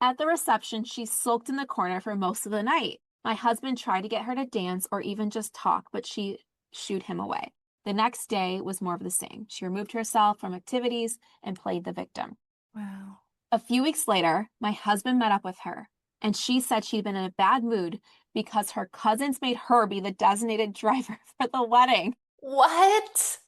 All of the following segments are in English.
At the reception, she sulked in the corner for most of the night. My husband tried to get her to dance or even just talk, but she shooed him away. The next day was more of the same. She removed herself from activities and played the victim. Wow. A few weeks later, my husband met up with her, and she said she'd been in a bad mood because her cousins made her be the designated driver for the wedding. What?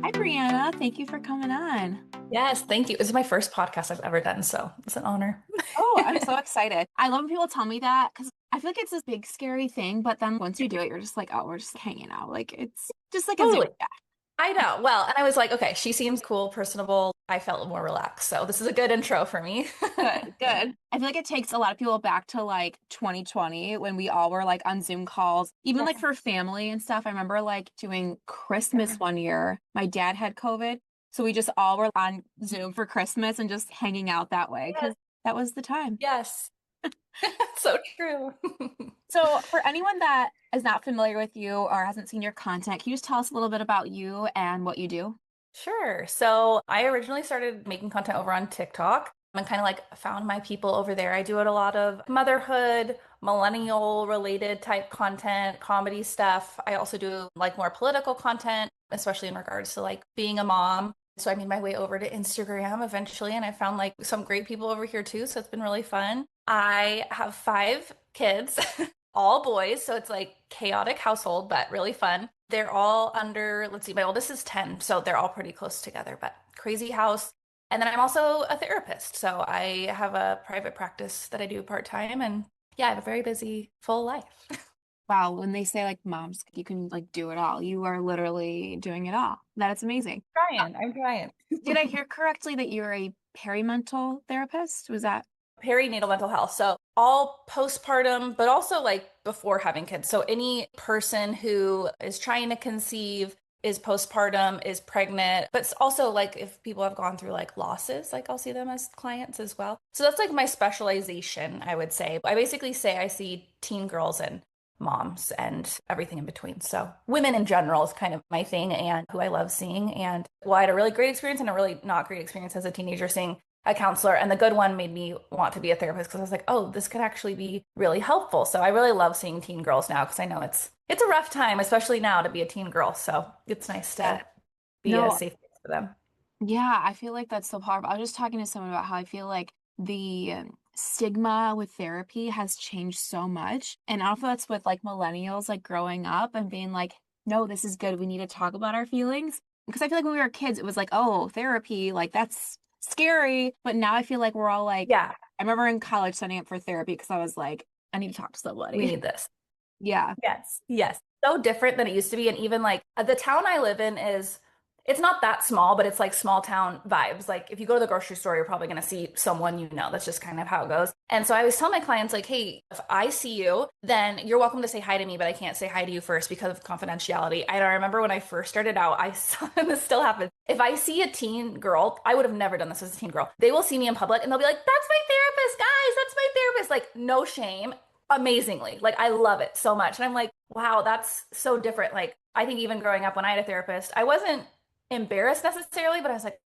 Hi, Brianna. Thank you for coming on. Yes, thank you. This is my first podcast I've ever done, so it's an honor. Oh, I'm so excited. I love when people tell me that because I feel like it's this big, scary thing. But then once you do it, you're just like, oh, we're just hanging out. Like it's just like a Zoom Totally. chat. I know. Well, and I was like, okay, she seems cool, personable. I felt more relaxed. So this is a good intro for me. Good, good. I feel like it takes a lot of people back to like 2020 when we all were like on Zoom calls, even like Yes. for family and stuff. I remember like doing Christmas one year. My dad had COVID. So we just all were on Zoom for Christmas and just hanging out that way Yes. because that was the time. Yes. So true. So, for anyone that is not familiar with you or hasn't seen your content, can you just tell us a little bit about you and what you do? Sure. So I originally started making content over on TikTok and kind of like found my people over there. I do it a lot of motherhood, millennial related type content, comedy stuff. I also do like more political content, especially in regards to like being a mom. So I made my way over to Instagram eventually, and I found like some great people over here too. So it's been really fun. I have 5 kids, all boys. So it's like chaotic household, but really fun. They're all under, let's see, my oldest is 10, so they're all pretty close together, but crazy house. And then I'm also a therapist. So I have a private practice that I do part-time. And yeah, I have a very busy, full life. Wow, when they say like moms, you can like do it all. You are literally doing it all. That is amazing. I'm trying. Did I hear correctly that you're a perimental therapist? Was that? Perinatal mental health. So all postpartum, but also like before having kids. So any person who is trying to conceive, is postpartum, is pregnant, but it's also like if people have gone through like losses, like I'll see them as clients as well. So that's like my specialization, I would say. I basically say I see teen girls and moms and everything in between. So women in general is kind of my thing and who I love seeing. And well, I had a really great experience and a really not great experience as a teenager seeing a counselor, and the good one made me want to be a therapist because I was like, oh, this could actually be really helpful. So I really love seeing teen girls now because I know it's a rough time, especially now to be a teen girl. So it's nice Yeah. to be a No, safe place for them. yeah, I feel like that's so powerful. I was just talking to someone about how I feel like the stigma with therapy has changed so much. And I don't know if that's with like millennials, like growing up and being like, no, this is good. We need to talk about our feelings. Because I feel like when we were kids, it was like, oh, therapy, like that's scary. But now I feel like we're all like, Yeah, I remember in college signing up for therapy because I was like, I need to talk to we somebody. need this. Yeah. Yes, yes. So different than it used to be. And even like the town I live in is, it's not that small, but it's like small town vibes. Like if you go to the grocery store, you're probably going to see someone you know. That's just kind of how it goes. And so I always tell my clients, like, hey, if I see you, then you're welcome to say hi to me, but I can't say hi to you first because of confidentiality. And I remember when I first started out, I saw, and this still happens. If I see a teen girl, I would have never done this as a teen girl. They will see me in public and they'll be like, that's my therapist, guys, that's my therapist. Like, no shame amazingly. Like I love it so much. And I'm like, wow, that's so different. Like I think even growing up when I had a therapist, I wasn't embarrassed necessarily, but I was like,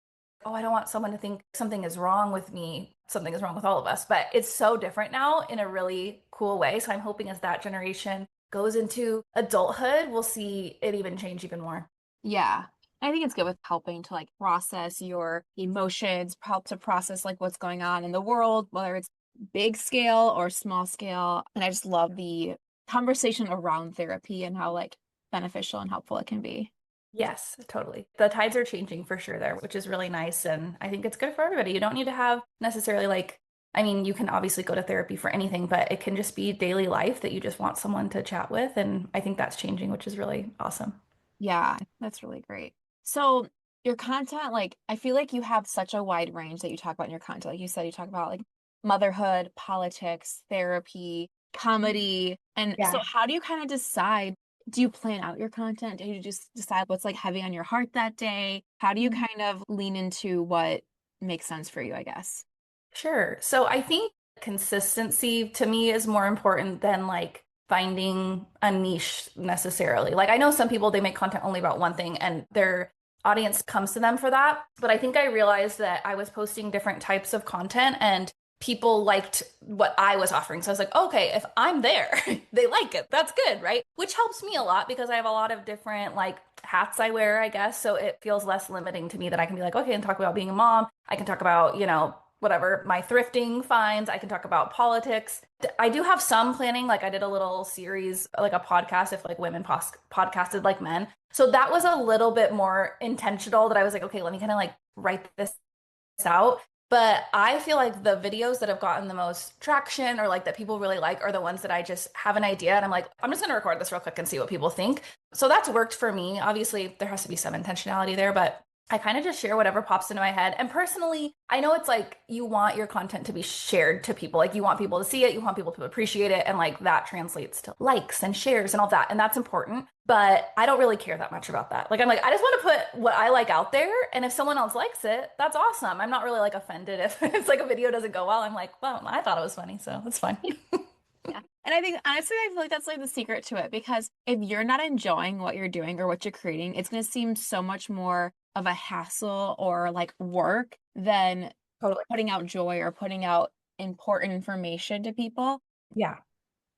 oh, I don't want someone to think something is wrong with me. Something is wrong with all of us. But it's so different now in a really cool way. So I'm hoping as that generation goes into adulthood, we'll see it even change even more. Yeah. I think it's good with helping to like process your emotions, help to process like what's going on in the world, whether it's big scale or small scale. And I just love the conversation around therapy and how like beneficial and helpful it can be. Yes, totally. The tides are changing for sure there, which is really nice. And I think it's good for everybody. You don't need to have necessarily like, I mean, you can obviously go to therapy for anything, but it can just be daily life that you just want someone to chat with. And I think that's changing, which is really awesome. Yeah, that's really great. So your content, like I feel like you have such a wide range that you talk about in your content. Like you said, you talk about like motherhood, politics, therapy, comedy. And so Yeah. how do you kind of decide? Do you plan out your content? Do you just decide what's like heavy on your heart that day? How do you kind of lean into what makes sense for you, I guess? Sure. So I think consistency to me is more important than like finding a niche necessarily. Like I know some people they make content only about one thing and they're audience comes to them for that. But I think I realized that I was posting different types of content and people liked what I was offering. So I was like, okay, if I'm there, they like it. That's good, right? Which helps me a lot because I have a lot of different like hats I wear, I guess. So it feels less limiting to me that I can be like, okay, and talk about being a mom. I can talk about, whatever, my thrifting finds. I can talk about politics. I do have some planning. Like I did a little series, like a podcast, if like women podcasted like men. So that was a little bit more intentional that I was like, okay, let me kind of like write this out. But I feel like the videos that have gotten the most traction or like that people really like are the ones that I just have an idea and I'm like, I'm just going to record this real quick and see what people think. So that's worked for me. Obviously, there has to be some intentionality there, but I kind of just share whatever pops into my head. And personally, I know it's like you want your content to be shared to people. Like you want people to see it, you want people to appreciate it. And like that translates to likes and shares and all that. And that's important. But I don't really care that much about that. Like I'm like, I just want to put what I like out there. And if someone else likes it, that's awesome. I'm not really like offended if it's like a video doesn't go well. I'm like, well, I thought it was funny, so it's fine. Yeah. And I think honestly, I feel like that's like the secret to it because if you're not enjoying what you're doing or what you're creating, it's going to seem so much more of a hassle or like work than Totally. putting out joy or putting out important information to people. Yeah.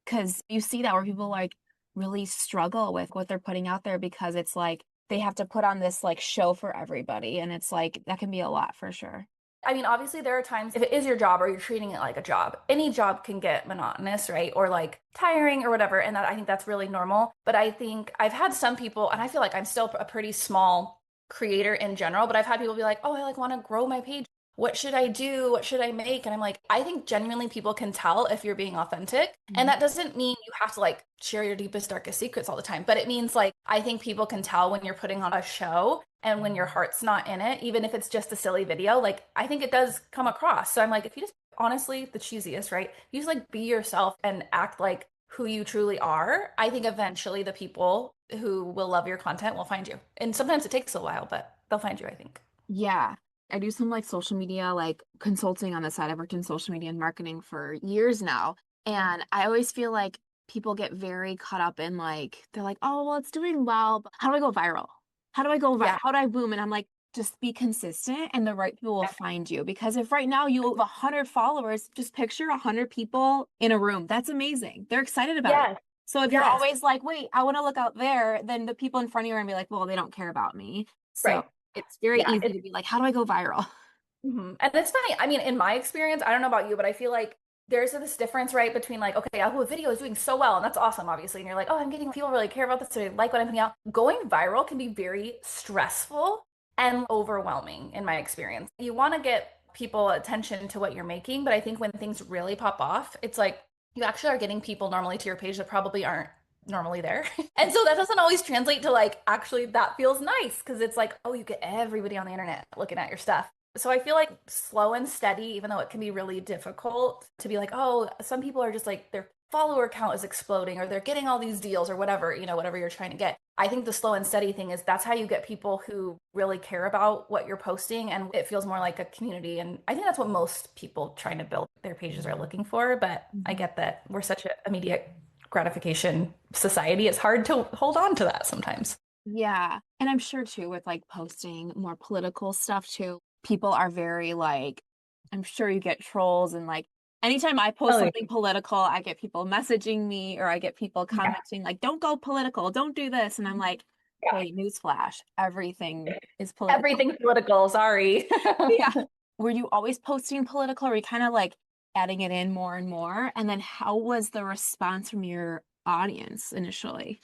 Because you see that where people like really struggle with what they're putting out there because it's like they have to put on this like show for everybody. And it's like that can be a lot for sure. I mean, obviously, there are times if it is your job or you're treating it like a job, any job can get monotonous, right? Or like tiring or whatever. And that I think that's really normal. But I think I've had some people, and I feel like I'm still a pretty small creator in general, but I've had people be like, oh, I like want to grow my page. What should I do? What should I make? And I'm like, I think genuinely people can tell if you're being authentic. And that doesn't mean you have to like share your deepest, darkest secrets all the time. But it means like, I think people can tell when you're putting on a show and when your heart's not in it, even if it's just a silly video, like I think it does come across. So I'm like, if you just honestly, the cheesiest, right? You just like be yourself and act like who you truly are. I think eventually the people who will love your content will find you. And sometimes it takes a while, but they'll find you, I think. Yeah. I do some like social media, like consulting on the side. I've worked in social media and marketing for years now. And I always feel like people get very caught up in like, they're like, oh, well, it's doing well, but how do I go viral? How do I go viral? Yeah. How do I boom? And I'm like, just be consistent and the right people will Yeah. find you. Because if right now you have 100 followers, just picture 100 people in a room. That's amazing. They're excited about it. Yes. So if you're Yes. always like, wait, I want to look out there, then the people in front of you are gonna be like, well, they don't care about me. So Right. it's very Yeah. easy to be like, how do I go viral? And it's funny. I mean, in my experience, I don't know about you, but I feel like there's this difference, right, between like, okay, a video is doing so well, and that's awesome, obviously. And you're like, oh, I'm getting people really care about this, so they like what I'm putting out. Going viral can be very stressful and overwhelming in my experience. You want to get people attention to what you're making, but I think when things really pop off, it's like you actually are getting people normally to your page that probably aren't normally there. And so that doesn't always translate to like actually that feels nice because it's like, oh, you get everybody on the internet looking at your stuff. So I feel like slow and steady, even though it can be really difficult to be like, oh, some people are just like their follower count is exploding or they're getting all these deals or whatever, whatever you're trying to get. I think the slow and steady thing is that's how you get people who really care about what you're posting and it feels more like a community. And I think that's what most people trying to build their pages are looking for. But I get that we're such an immediate gratification society. It's hard to hold on to that sometimes. Yeah. And I'm sure too, with like posting more political stuff too, people are very like, I'm sure you get trolls and like anytime I post Oh, something political, I get people messaging me or I get people yeah. commenting like, don't go political, don't do this. And I'm like, Yeah. hey, newsflash, everything is political. Everything's political. Sorry. Yeah. Were you always posting political or were you kind of like adding it in more and more? And then how was the response from your audience initially?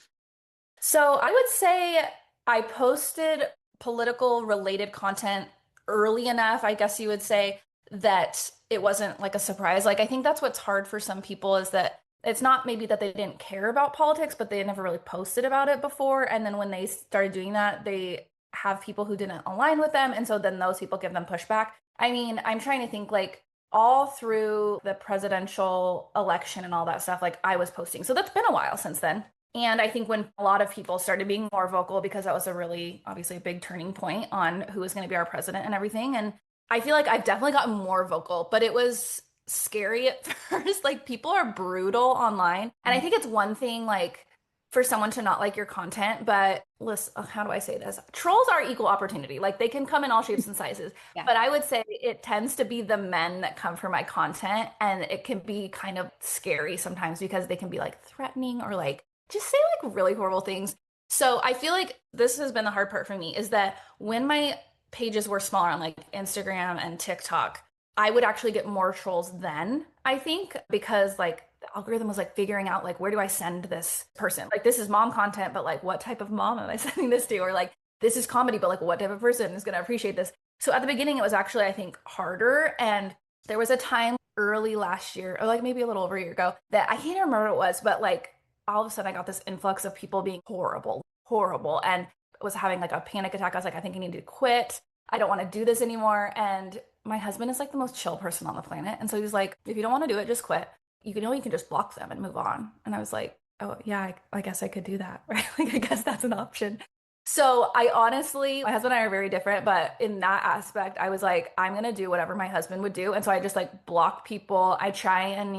So I would say I posted political related content early enough, I guess you would say, that it wasn't like a surprise. Like I think that's what's hard for some people is that it's not maybe that they didn't care about politics, but they never really posted about it before. And then when they started doing that, they have people who didn't align with them. And so then those people give them pushback. I mean, I'm trying to think like all through the presidential election and all that stuff, like I was posting. So that's been a while since then. And I think when a lot of people started being more vocal, because that was a really, obviously, a big turning point on who was going to be our president and everything. And I feel like I've definitely gotten more vocal, but it was scary at first. Like people are brutal online. And I think it's one thing, like, for someone to not like your content, but listen, how do I say this? Trolls are equal opportunity. Like they can come in all shapes and sizes. Yeah. But I would say it tends to be the men that come for my content, and it can be kind of scary sometimes because they can be like threatening or like just say like really horrible things. So I feel like this has been the hard part for me is that when my pages were smaller on like Instagram and TikTok, I would actually get more trolls then, I think, because like the algorithm was like figuring out like where do I send this person? Like this is mom content, but like what type of mom am I sending this to? Or like this is comedy, but like what type of person is going to appreciate this? So at the beginning, it was actually, I think, harder. And there was a time early last year, or like maybe a little over a year ago, that I can't remember what it was, but like all of a sudden I got this influx of people being horrible, horrible, and was having like a panic attack. I was like, I think I need to quit. I don't want to do this anymore. And my husband is like the most chill person on the planet. And so he was like, if you don't want to do it, just quit. You can just block them and move on. And I was like, oh yeah, I guess I could do that, right? Like I guess that's an option. So I honestly, my husband and I are very different, but in that aspect, I was like, I'm gonna do whatever my husband would do. And so I just like block people. I try and,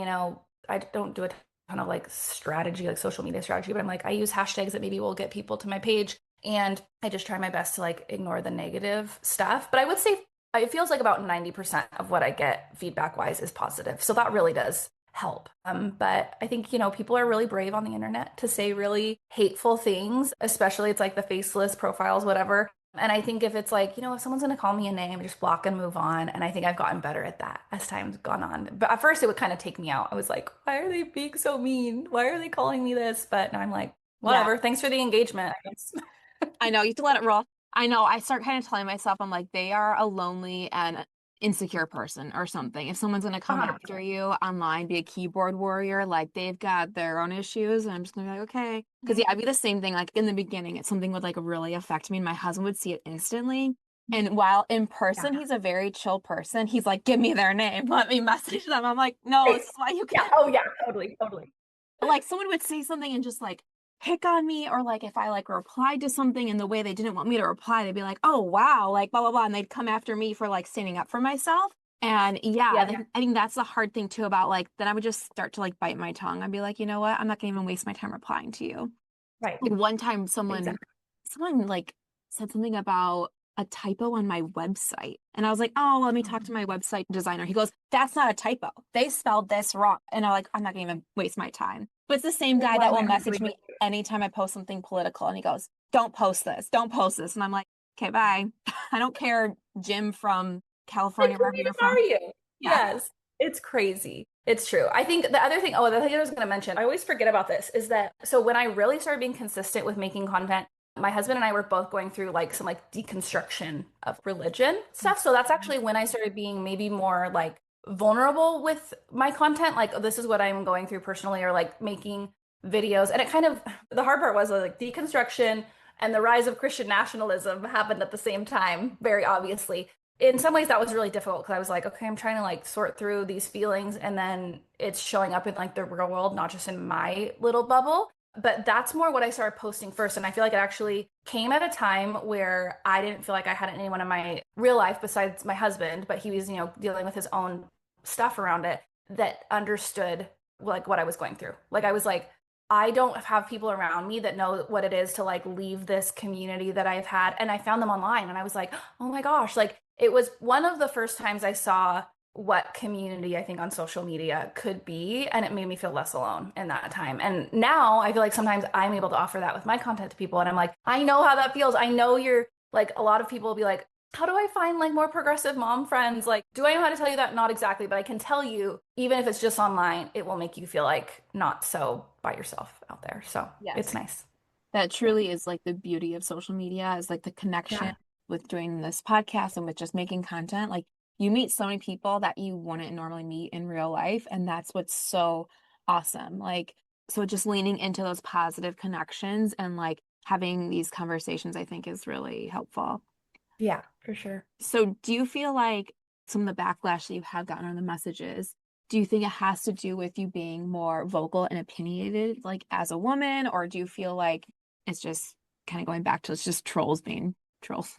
I don't do a ton of like strategy, like social media strategy, but I'm like, I use hashtags that maybe will get people to my page. And I just try my best to like ignore the negative stuff. But I would say it feels like about 90% of what I get feedback wise is positive. So that really does help. But I think, people are really brave on the internet to say really hateful things, especially it's like the faceless profiles, whatever. And I think if it's like, if someone's going to call me a name, just block and move on. And I think I've gotten better at that as time's gone on. But at first it would kind of take me out. I was like, why are they being so mean? Why are they calling me this? But now I'm like, whatever. Yeah. Thanks for the engagement, I guess. I know, you have to let it roll. I know, I start kind of telling myself, I'm like, they are a lonely and insecure person or something. If someone's gonna come after 100%. you online, be a keyboard warrior, like they've got their own issues, and I'm just gonna be like, okay. Because yeah, I'd be the same thing. Like in the beginning, it's something would like really affect me, and my husband would see it instantly. And while in Yeah. person, he's a very chill person, he's like, give me their name, let me message them. I'm like, no, Right. this is why you Yeah. can't. Oh, yeah. Totally. Totally. Like someone would say something and just like pick on me, or like if I like replied to something in the way they didn't want me to reply, they'd be like, oh wow, like blah blah blah, and they'd come after me for like standing up for myself. And yeah, Yeah. I think that's the hard thing too about like then I would just start to like bite my tongue. I'd be like, you know what, I'm not gonna even waste my time replying to you. Right. Like one time Exactly. someone like said something about a typo on my website. And I was like, oh, let me talk to my website designer. He goes, that's not a typo. They spelled this wrong. And I'm not gonna even waste my time. But it's the same guy Why that am will I message arguing me with you? anytime I post something political. And he goes, don't post this. Don't post this. And I'm like, okay, bye. I don't care, Jim from Like, California, who wherever even you're are from. you? Yeah. Yes. It's crazy. It's true. I think the other thing, the thing I was going to mention, I always forget about this, is that so when I really started being consistent with making content, my husband and I were both going through like some like deconstruction of religion stuff. So that's actually when I started being maybe more like vulnerable with my content. Like, oh, this is what I'm going through personally, or like making videos. And it kind of, the hard part was like deconstruction and the rise of Christian nationalism happened at the same time, very obviously. In some ways that was really difficult because I was like, okay, I'm trying to like sort through these feelings and then it's showing up in like the real world, not just in my little bubble. But that's more what I started posting first. And I feel like it actually came at a time where I didn't feel like I had anyone in my real life besides my husband, but he was, dealing with his own stuff around it that understood like what I was going through. Like I was like, I don't have people around me that know what it is to like leave this community that I've had. And I found them online and I was like, oh my gosh, like it was one of the first times I saw what community I think on social media could be. And it made me feel less alone in that time. And now I feel like sometimes I'm able to offer that with my content to people. And I'm like, I know how that feels. I know you're like, a lot of people will be like, how do I find like more progressive mom friends? Like, do I know how to tell you that? Not exactly, but I can tell you, even if it's just online, it will make you feel like not so by yourself out there. So it's Yes. nice. That Yeah. truly is like the beauty of social media is like the connection Yeah. with doing this podcast and with just making content. Like you meet so many people that you wouldn't normally meet in real life. And that's what's so awesome. Like, so just leaning into those positive connections and like having these conversations, I think is really helpful. Yeah, for sure. So do you feel like some of the backlash that you have gotten on the messages, do you think it has to do with you being more vocal and opinionated, like as a woman, or do you feel like it's just kind of going back to it's just trolls being trolls?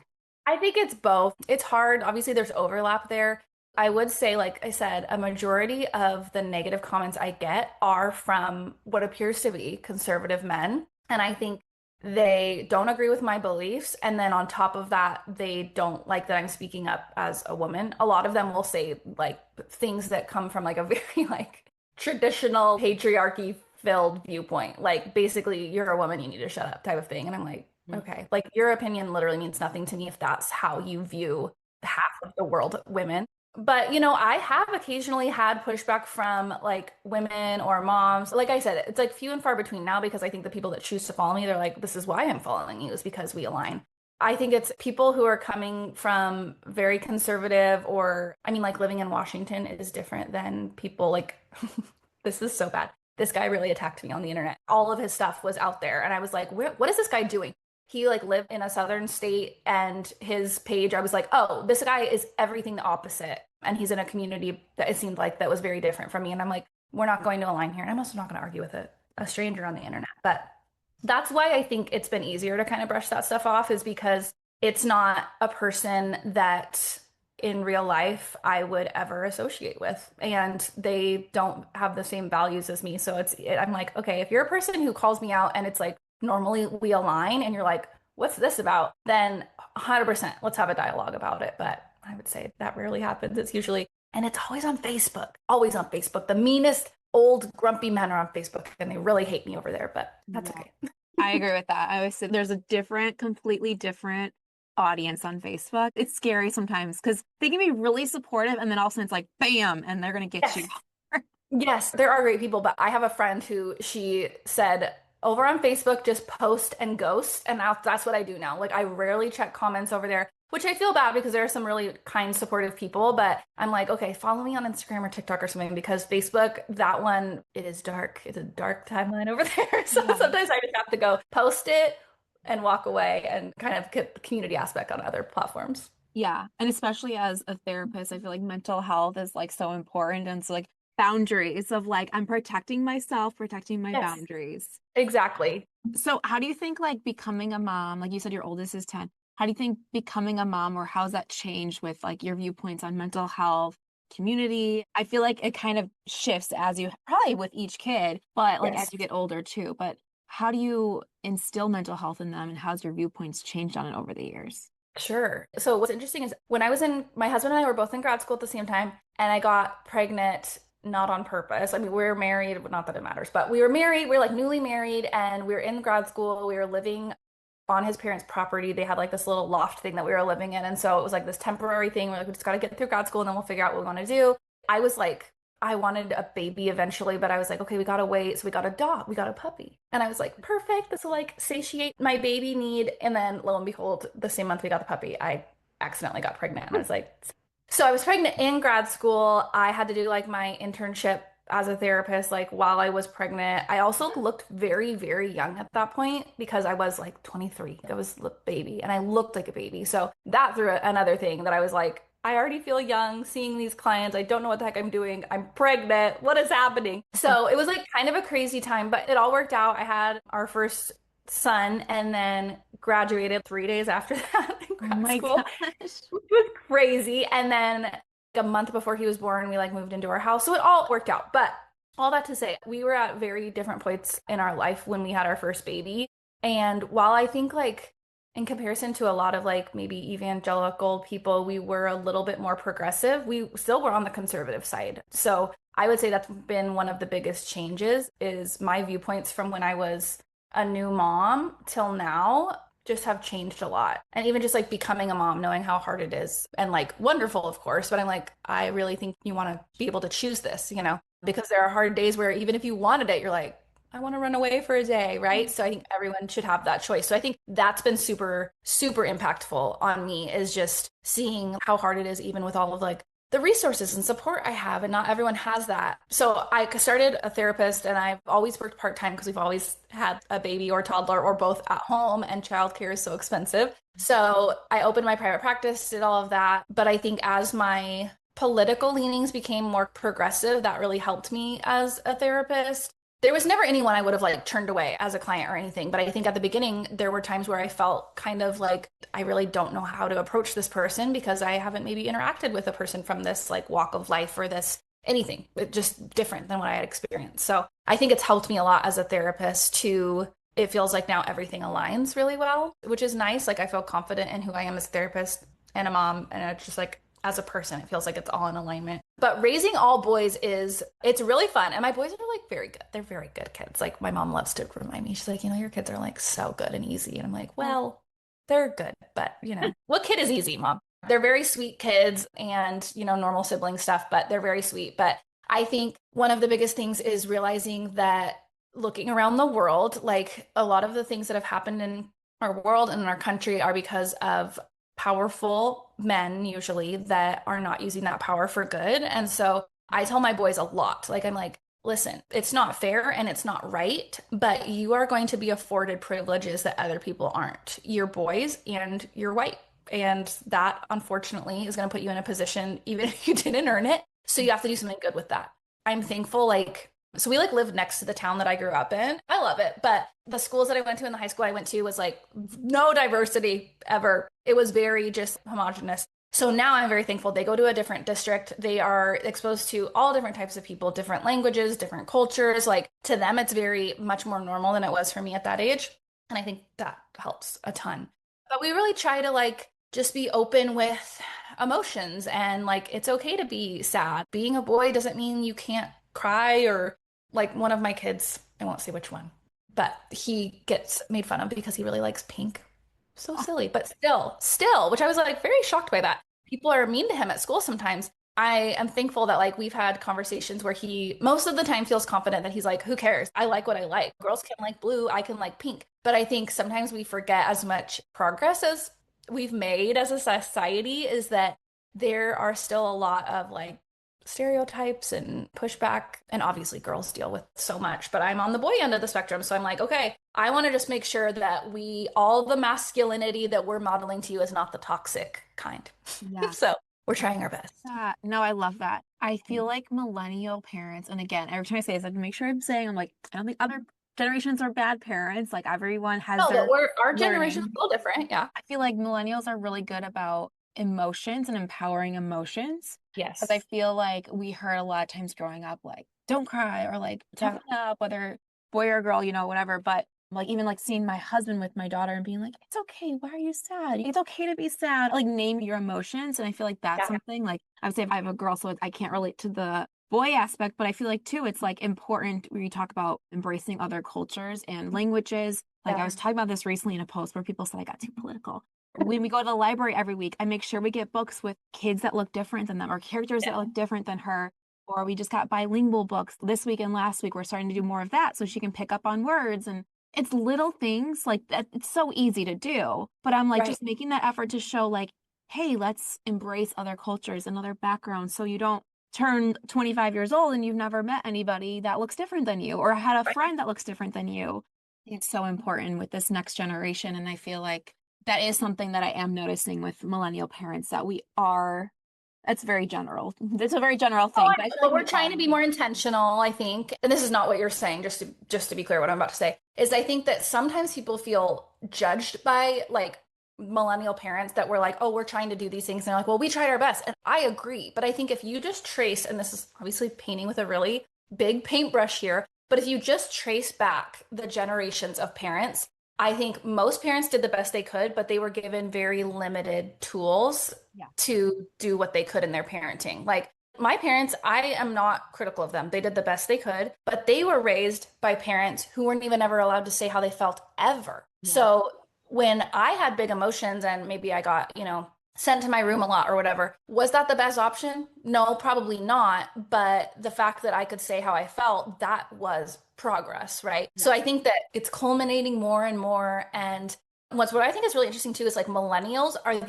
I think it's both. It's hard. Obviously, there's overlap there. I would say, like I said, a majority of the negative comments I get are from what appears to be conservative men. And I think they don't agree with my beliefs. And then on top of that, they don't like that I'm speaking up as a woman. A lot of them will say like things that come from like a very like traditional patriarchy filled viewpoint. Like basically, you're a woman, you need to shut up type of thing. And I'm like, okay, like your opinion literally means nothing to me if that's how you view half of the world, women. But, I have occasionally had pushback from like women or moms. Like I said, it's like few and far between now because I think the people that choose to follow me, they're like, this is why I'm following you, is because we align. I think it's people who are coming from very conservative, or, I mean, like living in Washington is different than people like, this is so bad. This guy really attacked me on the internet. All of his stuff was out there. And I was like, what is this guy doing? He like lived in a southern state, and his page, I was like, oh, this guy is everything the opposite. And he's in a community that it seemed like that was very different from me. And I'm like, we're not going to align here. And I'm also not going to argue with a stranger on the internet. But that's why I think it's been easier to kind of brush that stuff off, is because it's not a person that in real life I would ever associate with. And they don't have the same values as me. So I'm like, okay, if you're a person who calls me out and it's like, normally we align and you're like, what's this about? Then 100%, let's have a dialogue about it. But I would say that rarely happens. It's usually, and it's always on Facebook, always on Facebook. The meanest old grumpy men are on Facebook and they really hate me over there, but that's Yeah. okay. I agree with that. I always say there's a completely different audience on Facebook. It's scary sometimes because they can be really supportive and then all of a sudden it's like, bam, and they're going to get you. Yes. Yes, there are great people, but I have a friend who she said over on Facebook, just post and ghost. And now that's what I do now. Like I rarely check comments over there, which I feel bad because there are some really kind, supportive people, but I'm like, okay, follow me on Instagram or TikTok or something, because Facebook, that one, it is dark. It's a dark timeline over there. So Yeah. sometimes I just have to go post it and walk away and kind of get the community aspect on other platforms. Yeah. And especially as a therapist, I feel like mental health is like so important. And so like boundaries of like, I'm protecting myself, protecting my Yes, boundaries. exactly. So how do you think like becoming a mom, like you said, your oldest is 10. How do you think becoming a mom, or how's that changed with like your viewpoints on mental health, community? I feel like it kind of shifts as you probably with each kid, but like as Yes. you get older too. But how do you instill mental health in them, and how's your viewpoints changed on it over the years? Sure. So what's interesting is when I was in, my husband and I were both in grad school at the same time, and I got pregnant not on purpose. I mean, we were married, not that it matters, but we were married, we were like newly married, and we were in grad school. We were living on his parents' property. They had like this little loft thing that we were living in. And so it was like this temporary thing. We're like, we just got to get through grad school and then we'll figure out what we want to do. I was like, I wanted a baby eventually, but I was like, okay, we got to wait. So we got a dog, we got a puppy. And I was like, perfect. This will like satiate my baby need. And then lo and behold, the same month we got the puppy, I accidentally got pregnant. And I was like, so I was pregnant in grad school. I had to do like my internship as a therapist, like while I was pregnant. I also looked very, very young at that point because I was like 23. I was a baby and I looked like a baby. So that threw another thing that I was like, I already feel young seeing these clients. I don't know what the heck I'm doing. I'm pregnant. What is happening? So it was like kind of a crazy time, but it all worked out. I had our first son and then graduated 3 days after that in Oh grad my school, gosh. which was crazy. And then like, a month before he was born, we like moved into our house. So it all worked out. But all that to say, we were at very different points in our life when we had our first baby. And while I think like in comparison to a lot of like maybe evangelical people, we were a little bit more progressive, we still were on the conservative side. So I would say that's been one of the biggest changes, is my viewpoints from when I was a new mom till now just have changed a lot. And even just like becoming a mom, knowing how hard it is and like wonderful, of course, but I'm like, I really think you want to be able to choose this, because there are hard days where even if you wanted it, you're like, I want to run away for a day, right? So I think everyone should have that choice. So I think that's been super, super impactful on me, is just seeing how hard it is, even with all of like the resources and support I have, and not everyone has that. So I started a therapist, and I've always worked part-time because we've always had a baby or toddler or both at home, and childcare is so expensive. So I opened my private practice, did all of that. But I think as my political leanings became more progressive, that really helped me as a therapist. There was never anyone I would have like turned away as a client or anything. But I think at the beginning, there were times where I felt kind of like, I really don't know how to approach this person because I haven't maybe interacted with a person from this like walk of life or this anything, just different than what I had experienced. So I think it's helped me a lot as a therapist to it feels like now everything aligns really well, which is nice. Like I feel confident in who I am as a therapist and a mom. And it's just like as a person, it feels like it's all in alignment. But raising all boys it's really fun. And my boys are like very good. They're very good kids. Like my mom loves to remind me, she's like, your kids are like so good and easy. And I'm like, well, they're good, but what kid is easy, mom? They're very sweet kids and, normal sibling stuff, but they're very sweet. But I think one of the biggest things is realizing that looking around the world, like a lot of the things that have happened in our world and in our country are because of powerful men, usually, that are not using that power for good. And so I tell my boys a lot, like, I'm like, listen, it's not fair and it's not right, but you are going to be afforded privileges that other people aren't. You're boys and you're white. And that, unfortunately, is going to put you in a position, even if you didn't earn it. So you have to do something good with that. I'm thankful, so we lived next to the town that I grew up in. I love it. But the schools that I went to and the high school I went to was like no diversity ever. It was very just homogenous. So now I'm very thankful they go to a different district. They are exposed to all different types of people, different languages, different cultures. Like to them, it's very much more normal than it was for me at that age. And I think that helps a ton. But we really try to just be open with emotions and it's okay to be sad. Being a boy doesn't mean you can't cry or one of my kids, I won't say which one, but he gets made fun of because he really likes pink. So silly, but still, which I was very shocked by that. People are mean to him at school sometimes. I am thankful that we've had conversations where he most of the time feels confident that he's like, who cares? I like what I like. Girls can like blue, I can like pink. But I think sometimes we forget as much progress as we've made as a society is that there are still a lot of stereotypes and pushback. And obviously girls deal with so much, but I'm on the boy end of the spectrum. So I'm like, okay, I want to just make sure that all the masculinity that we're modeling to you is not the toxic kind. Yeah. So we're trying our best. No, I love that. I feel like millennial parents, and again, every time I say this, I have to make sure I'm saying, I'm like, I don't think other generations are bad parents. Like everyone has No, but our generation is learning. a little different. Yeah. I feel like millennials are really good about emotions and empowering emotions. Yes. Because I feel like we heard a lot of times growing up, don't cry or toughen up, whether boy or girl, whatever. But even seeing my husband with my daughter and being like, it's okay. Why are you sad? It's okay to be sad. Name your emotions. And I feel like that's something I would say if I have a girl, so I can't relate to the boy aspect, but I feel like too, it's important when you talk about embracing other cultures and languages. I was talking about this recently in a post where people said I got too political. When we go to the library every week, I make sure we get books with kids that look different than them or characters that look different than her. Or we just got bilingual books this week and last week. We're starting to do more of that so she can pick up on words. And it's little things like that. It's so easy to do. But I'm just making that effort to show hey, let's embrace other cultures and other backgrounds so you don't turn 25 years old and you've never met anybody that looks different than you or had a friend that looks different than you. It's so important with this next generation. And I feel like that is something that I am noticing with millennial parents that it's very general. It's a very general thing. But we're trying to be more intentional, I think. And this is not what you're saying, just to be clear, what I'm about to say is I think that sometimes people feel judged by millennial parents that were like, oh, we're trying to do these things. And they're like, well, we tried our best. And I agree. But I think if you just trace, and this is obviously painting with a really big paintbrush here, but if you just trace back the generations of parents, I think most parents did the best they could, but they were given very limited tools to do what they could in their parenting. My parents, I am not critical of them. They did the best they could, but they were raised by parents who weren't even ever allowed to say how they felt ever. Yeah. So when I had big emotions and maybe I got, sent to my room a lot or whatever, was that the best option? No, probably not. But the fact that I could say how I felt, that was progress, right? Yeah. So I think that it's culminating more and more. And what I think is really interesting too is millennials are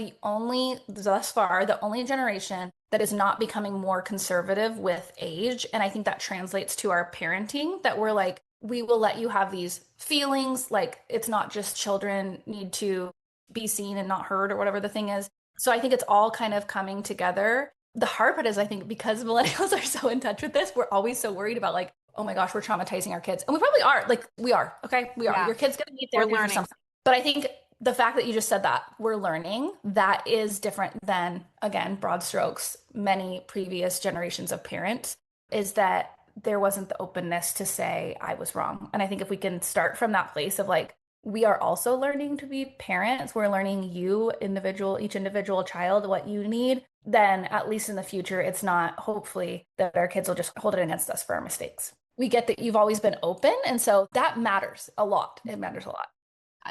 thus far, the only generation that is not becoming more conservative with age. And I think that translates to our parenting, that we're we will let you have these feelings. It's not just children need to be seen and not heard or whatever the thing is. So I think it's all kind of coming together. The hard part is I think because millennials are so in touch with this, we're always so worried about oh my gosh, we're traumatizing our kids. And we probably are. We are. Okay. We are. Yeah. Your kid's going to need therapy for something. But I think the fact that you just said that we're learning, that is different than, again, broad strokes, many previous generations of parents, is that there wasn't the openness to say I was wrong. And I think if we can start from that place of like, we are also learning to be parents, we're learning each individual child, what you need, then at least in the future, it's not hopefully that our kids will just hold it against us for our mistakes. We get that you've always been open. And so that matters a lot. It matters a lot.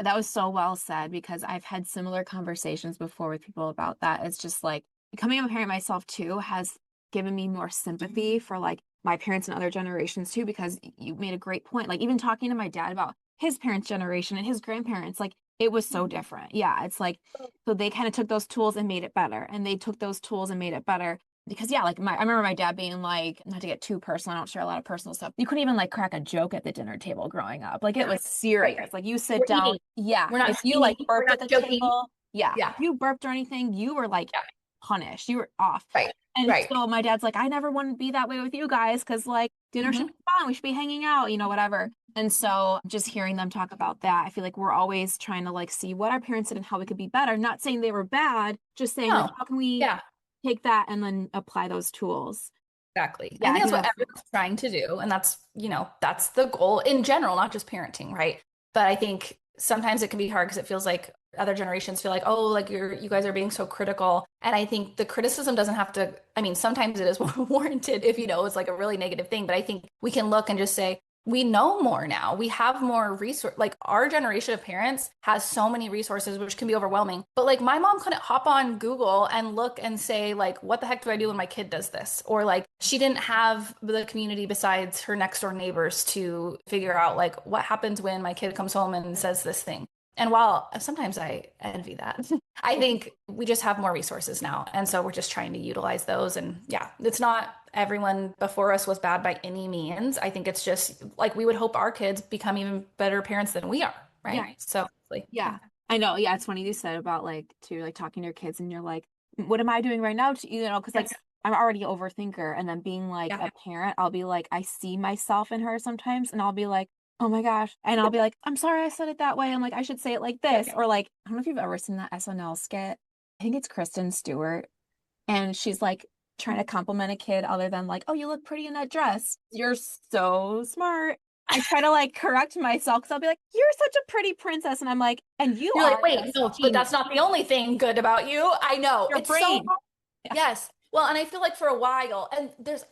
That was so well said because I've had similar conversations before with people about that. It's just like becoming a parent myself too has given me more sympathy for like my parents and other generations too, because you made a great point. Like even talking to my dad about his parents' generation and his grandparents, like it was so different. Yeah, it's like so they kind of took those tools and made it better, and they took those tools and made it better. Because yeah, like I remember my dad being like, not to get too personal, I don't share a lot of personal stuff. You couldn't even like crack a joke at the dinner table growing up. Like it was serious. Like you sit We're down, eating. yeah. We're not If you singing. like We're burped not at the joking. table, yeah. Yeah. If you burped or anything, you were like Yeah. punished. You were off. Right. And Right. so my dad's like, I never want to be that way with you guys because like dinner should Hmm. be fun. We should be hanging out, whatever. And so just hearing them talk about that, I feel like we're always trying to like see what our parents did and how we could be better. Not saying they were bad, just saying like No. how can we Yeah. take that and then apply those tools. Exactly. Yeah, I I think think that's what that's everyone's trying to do. And that's the goal in general, not just parenting, right? But I think sometimes it can be hard because it feels like other generations feel like, oh, like you guys are being so critical. And I think the criticism doesn't have to, I mean, sometimes it is warranted if it's like a really negative thing. But I think we can look and just say, we know more now. We have more resource. Like our generation of parents has so many resources, which can be overwhelming. But like my mom couldn't hop on Google and look and say like, what the heck do I do when my kid does this? Or like she didn't have the community besides her next door neighbors to figure out like what happens when my kid comes home and says this thing. And while sometimes I envy that, I think we just have more resources now. And so we're just trying to utilize those. And yeah, it's not everyone before us was bad by any means. I think it's just like we would hope our kids become even better parents than we are, right? yeah. So, like, Yeah. I know. Yeah, it's funny you said about like to like talking to your kids and you're like, what am I doing right now to because like yes, I'm already an overthinker and then being like yeah, a parent, I'll be like, I see myself in her sometimes and I'll be like, oh my gosh. And I'll be like, I'm sorry I said it that way. I'm like, I should say it like this. Or like, I don't know if you've ever seen that SNL skit. I think it's Kristen Stewart. And she's like trying to compliment a kid other than like, oh, you look pretty in that dress. You're so smart. I try to like correct myself because I'll be like, you're such a pretty princess. And I'm like, and you you're are like, wait, a no, but genius. that's not the only thing good about you. I know Your it's so brain. Yeah. yes. Well, and I feel like for a while, and there's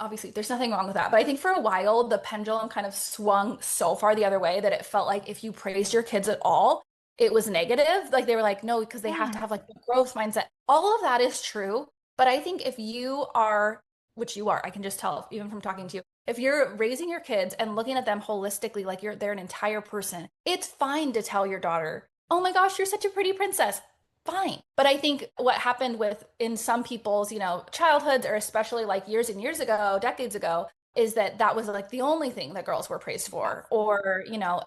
nothing wrong with that, but I think for a while the pendulum kind of swung so far the other way that it felt like if you praised your kids at all, it was negative. Like they were like, no, because they have to Yeah. have like the growth mindset. All of that is true, but I think if you are, which you are, I can just tell even from talking to you, if you're raising your kids and looking at them holistically, like they're an entire person, it's fine to tell your daughter, oh my gosh, you're such a pretty princess, fine. But I think what happened with in some people's, childhoods, or especially like years and years ago, decades ago, is that that was like the only thing that girls were praised for, or,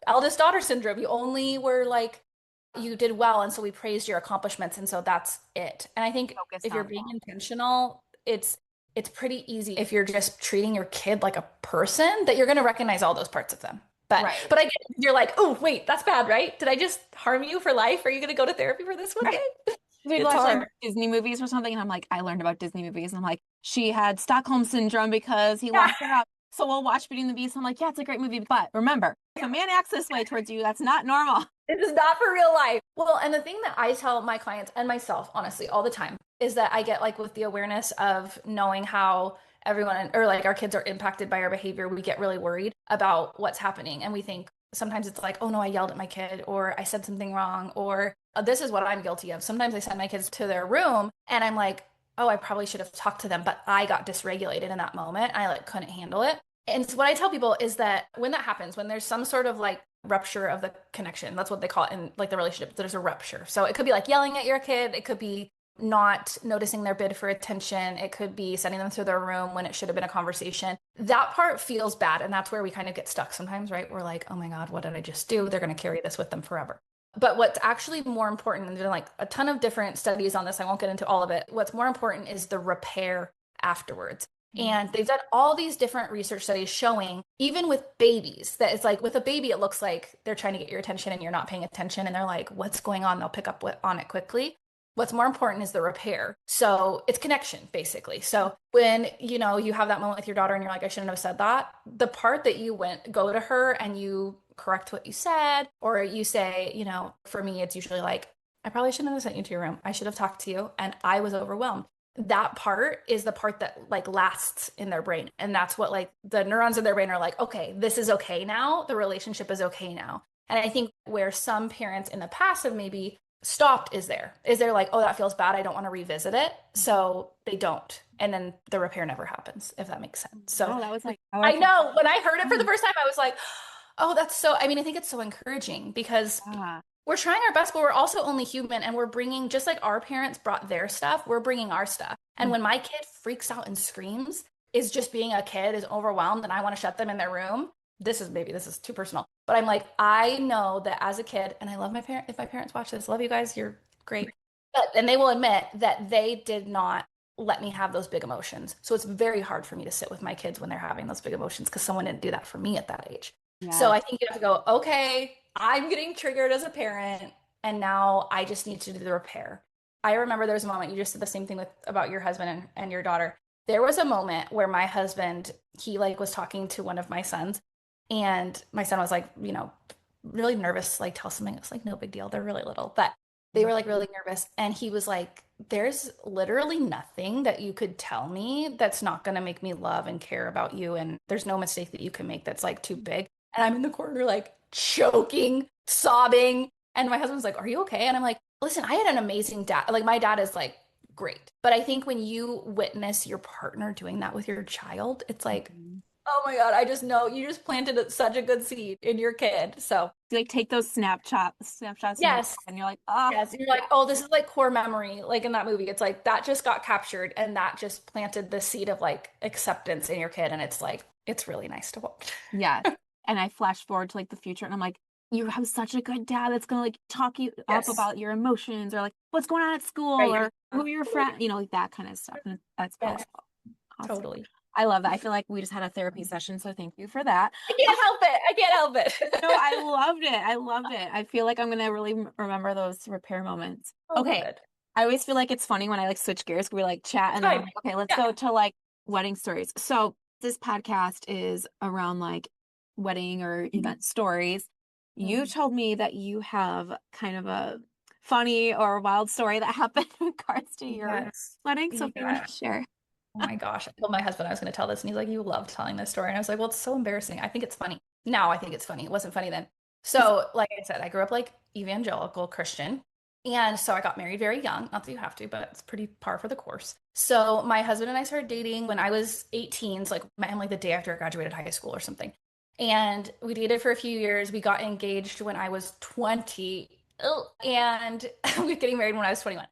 eldest daughter syndrome. You only were like, you did well, and so we praised your accomplishments, and so that's it. And I think Focused if you're on being that. intentional, it's pretty easy if you're just treating your kid like a person that you're going to recognize all those parts of them. But Right. but I get you're like, oh wait, that's bad, right? Did I just harm you for life? Are you going to go to therapy for this one Right. day? We'd It's watch like hard. Disney movies or something, and I'm like, I learned about Disney movies, and I'm like, she had Stockholm syndrome because he Yeah. locked her up. So we'll watch Beauty and the Beast. I'm like, yeah, it's a great movie, but remember, if a man acts this way towards you, that's not normal. It is not for real life. Well, and the thing that I tell my clients and myself, honestly, all the time is that I get like with the awareness of knowing how everyone or like our kids are impacted by our behavior, we get really worried about what's happening. And we think sometimes it's like, oh no, I yelled at my kid or I said something wrong or this is what I'm guilty of. Sometimes I send my kids to their room and I'm like, oh, I probably should have talked to them, but I got dysregulated in that moment. I like couldn't handle it. And so what I tell people is that when that happens, when there's some sort of like rupture of the connection, that's what they call it in like the relationship, there's a rupture. So it could be like yelling at your kid, it could be not noticing their bid for attention, it could be sending them to their room when it should have been a conversation. That part feels bad. And that's where we kind of get stuck sometimes, right? We're like, oh my God, what did I just do? They're going to carry this with them forever. But what's actually more important, and there's like a ton of different studies on this, I won't get into all of it. What's more important is the repair afterwards. And they've done all these different research studies showing, even with babies, that it's like with a baby, it looks like they're trying to get your attention and you're not paying attention. And they're like, what's going on? They'll pick up on it quickly. What's more important is the repair. So it's connection, basically. So when, you have that moment with your daughter and you're like, I shouldn't have said that, the part that you go to her and you correct what you said, or you say, for me, it's usually like, I probably shouldn't have sent you to your room. I should have talked to you and I was overwhelmed. That part is the part that like lasts in their brain. And that's what like the neurons in their brain are like, okay, this is okay now. The relationship is okay now. And I think where some parents in the past have maybe stopped is there like, oh, that feels bad, I don't want to revisit it, so they don't, and then the repair never happens, if that makes sense. So No, that was like, I know when I heard it for the first time I was like, oh, that's so, I mean, I think it's so encouraging because yeah. we're trying our best, but we're also only human, and we're bringing, just like our parents brought their stuff, we're bringing our stuff. And when my kid freaks out and screams, is just being a kid, is overwhelmed, and I want to shut them in their room, this is too personal, but I'm like, I know that as a kid, and I love my parents, if my parents watch this, love you guys, you're great. And they will admit that they did not let me have those big emotions. So it's very hard for me to sit with my kids when they're having those big emotions because someone didn't do that for me at that age. So Yes. I think you have to go, okay, I'm getting triggered as a parent, and now I just need to do the repair. I remember there was a moment, you just said the same thing about your husband and your daughter. There was a moment where my husband, he like was talking to one of my sons, and my son was like, really nervous, like tell something. It's like, no big deal. They're really little, but they were like really nervous. And he was like, there's literally nothing that you could tell me that's not going to make me love and care about you. And there's no mistake that you can make that's like too big. And I'm in the corner, like choking, sobbing. And my husband's like, are you okay? And I'm like, listen, I had an amazing dad. Like my dad is like great. But I think when you witness your partner doing that with your child, it's like, Mhm. oh my God, I just know you just planted such a good seed in your kid. So You, like take those snapshots in your yes, and you're like, oh, yes, you're like, oh, this is like core memory. Like in that movie, it's like that just got captured and that just planted the seed of like acceptance in your kid. And it's like, it's really nice to watch. yes. And I flash forward to like the future and I'm like, you have such a good dad that's gonna like talk you up Yes. about your emotions or like what's going on at school Right. or who your friend, like that kind of stuff. And that's Yes, powerful. Awesome. totally. I love that. I feel like we just had a therapy session, so thank you for that. I can't help it. I can't help No, it. I loved it. I loved it. I feel like I'm gonna really remember those repair moments. Oh, Okay. good. I always feel like it's funny when I like switch gears. We like chat and then I'm Fine. like, okay, let's Yeah. go to like wedding stories. So this podcast is around like wedding or event stories. You Mm. told me that you have kind of a funny or wild story that happened in regards to your Yes. wedding. So if you want Yeah. to share. Oh my gosh. I told my husband I was going to tell this, and he's like, you love telling this story. And I was like, well, it's so embarrassing. I think it's funny. Now I think it's funny. It wasn't funny then. So, like I said, I grew up like evangelical Christian. And so I got married very young. Not that you have to, but it's pretty par for the course. So my husband and I started dating when I was 18. So like met him like the day after I graduated high school or something. And we dated for a few years. We got engaged when I was 20. Ugh. And we were getting married when I was 21.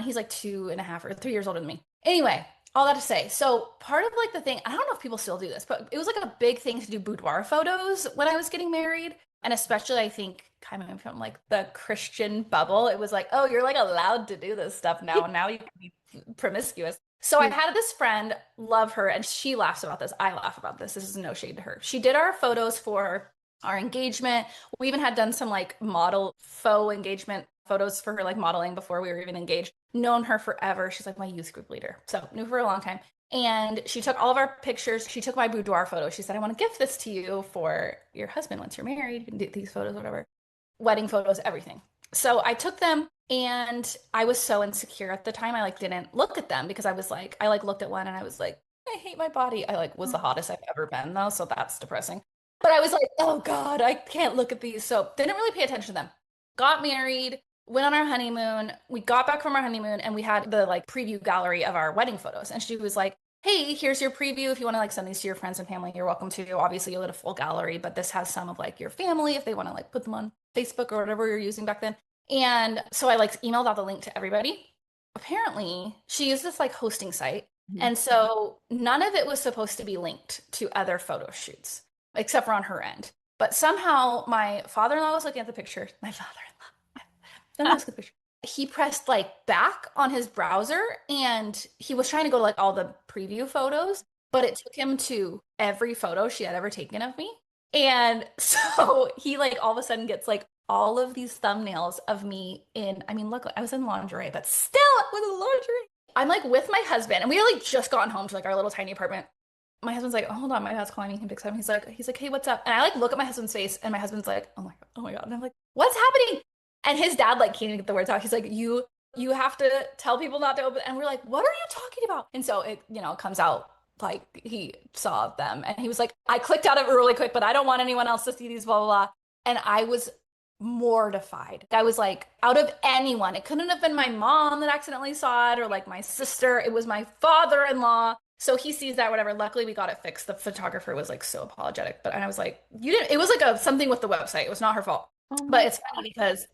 He's like 2.5 or 3 years older than me. Anyway, all that to say, so part of like the thing, I don't know if people still do this, but it was like a big thing to do boudoir photos when I was getting married. And especially, I think, kind of from like the Christian bubble, it was like, oh, you're like allowed to do this stuff now. Now you can be promiscuous. So I had this friend, love her, and she laughs about this. I laugh about this. This is no shade to her. She did our photos for our engagement. We even had done some like model faux engagement photos for her, like modeling before we were even engaged. Known her forever. She's like my youth group leader. So knew her for a long time. And she took all of our pictures. She took my boudoir photo. She said, I want to gift this to you for your husband once you're married. You can do these photos, whatever. Wedding photos, everything. So I took them and I was so insecure at the time. I like didn't look at them because I was like, I like looked at one and I was like, I hate my body. I like was the hottest I've ever been though. So that's depressing. But I was like, oh God, I can't look at these. So didn't really pay attention to them. Got married, went on our honeymoon. We got back from our honeymoon and we had the like preview gallery of our wedding photos. And she was like, hey, here's your preview. If you want to like send these to your friends and family, you're welcome to. Obviously, you'll get a full gallery, but this has some of like your family if they want to like put them on Facebook or whatever you're using back then. And so I like emailed out the link to everybody. Apparently, she used this like hosting site. Mhm. And so none of it was supposed to be linked to other photo shoots, except for on her end. But somehow my father-in-law was looking at the picture. My father-in-law. Let me look at the picture. He pressed like back on his browser and he was trying to go to like all the preview photos, but it took him to every photo she had ever taken of me. And so he like all of a sudden gets like all of these thumbnails of me in, I mean, look, I was in lingerie, but still with lingerie. I'm like with my husband, and we had like just gotten home to like our little tiny apartment. My husband's like, oh, hold on, my dad's calling me. He picks up. He's like, hey, what's up? And I like look at my husband's face, and my husband's like, oh my God. And I'm like, what's happening? And his dad like can't even get the words out. He's like, you have to tell people not to open. And we're like, what are you talking about? And so it, comes out like he saw them, and he was like, I clicked out of it really quick, but I don't want anyone else to see these, blah, blah, blah. And I was mortified. I was like, out of anyone, it couldn't have been my mom that accidentally saw it or like my sister. It was my father-in-law. So he sees that, whatever. Luckily, we got it fixed. The photographer was like so apologetic, but I was like, you didn't, it was like something with the website. It was not her fault. Oh But my it's funny because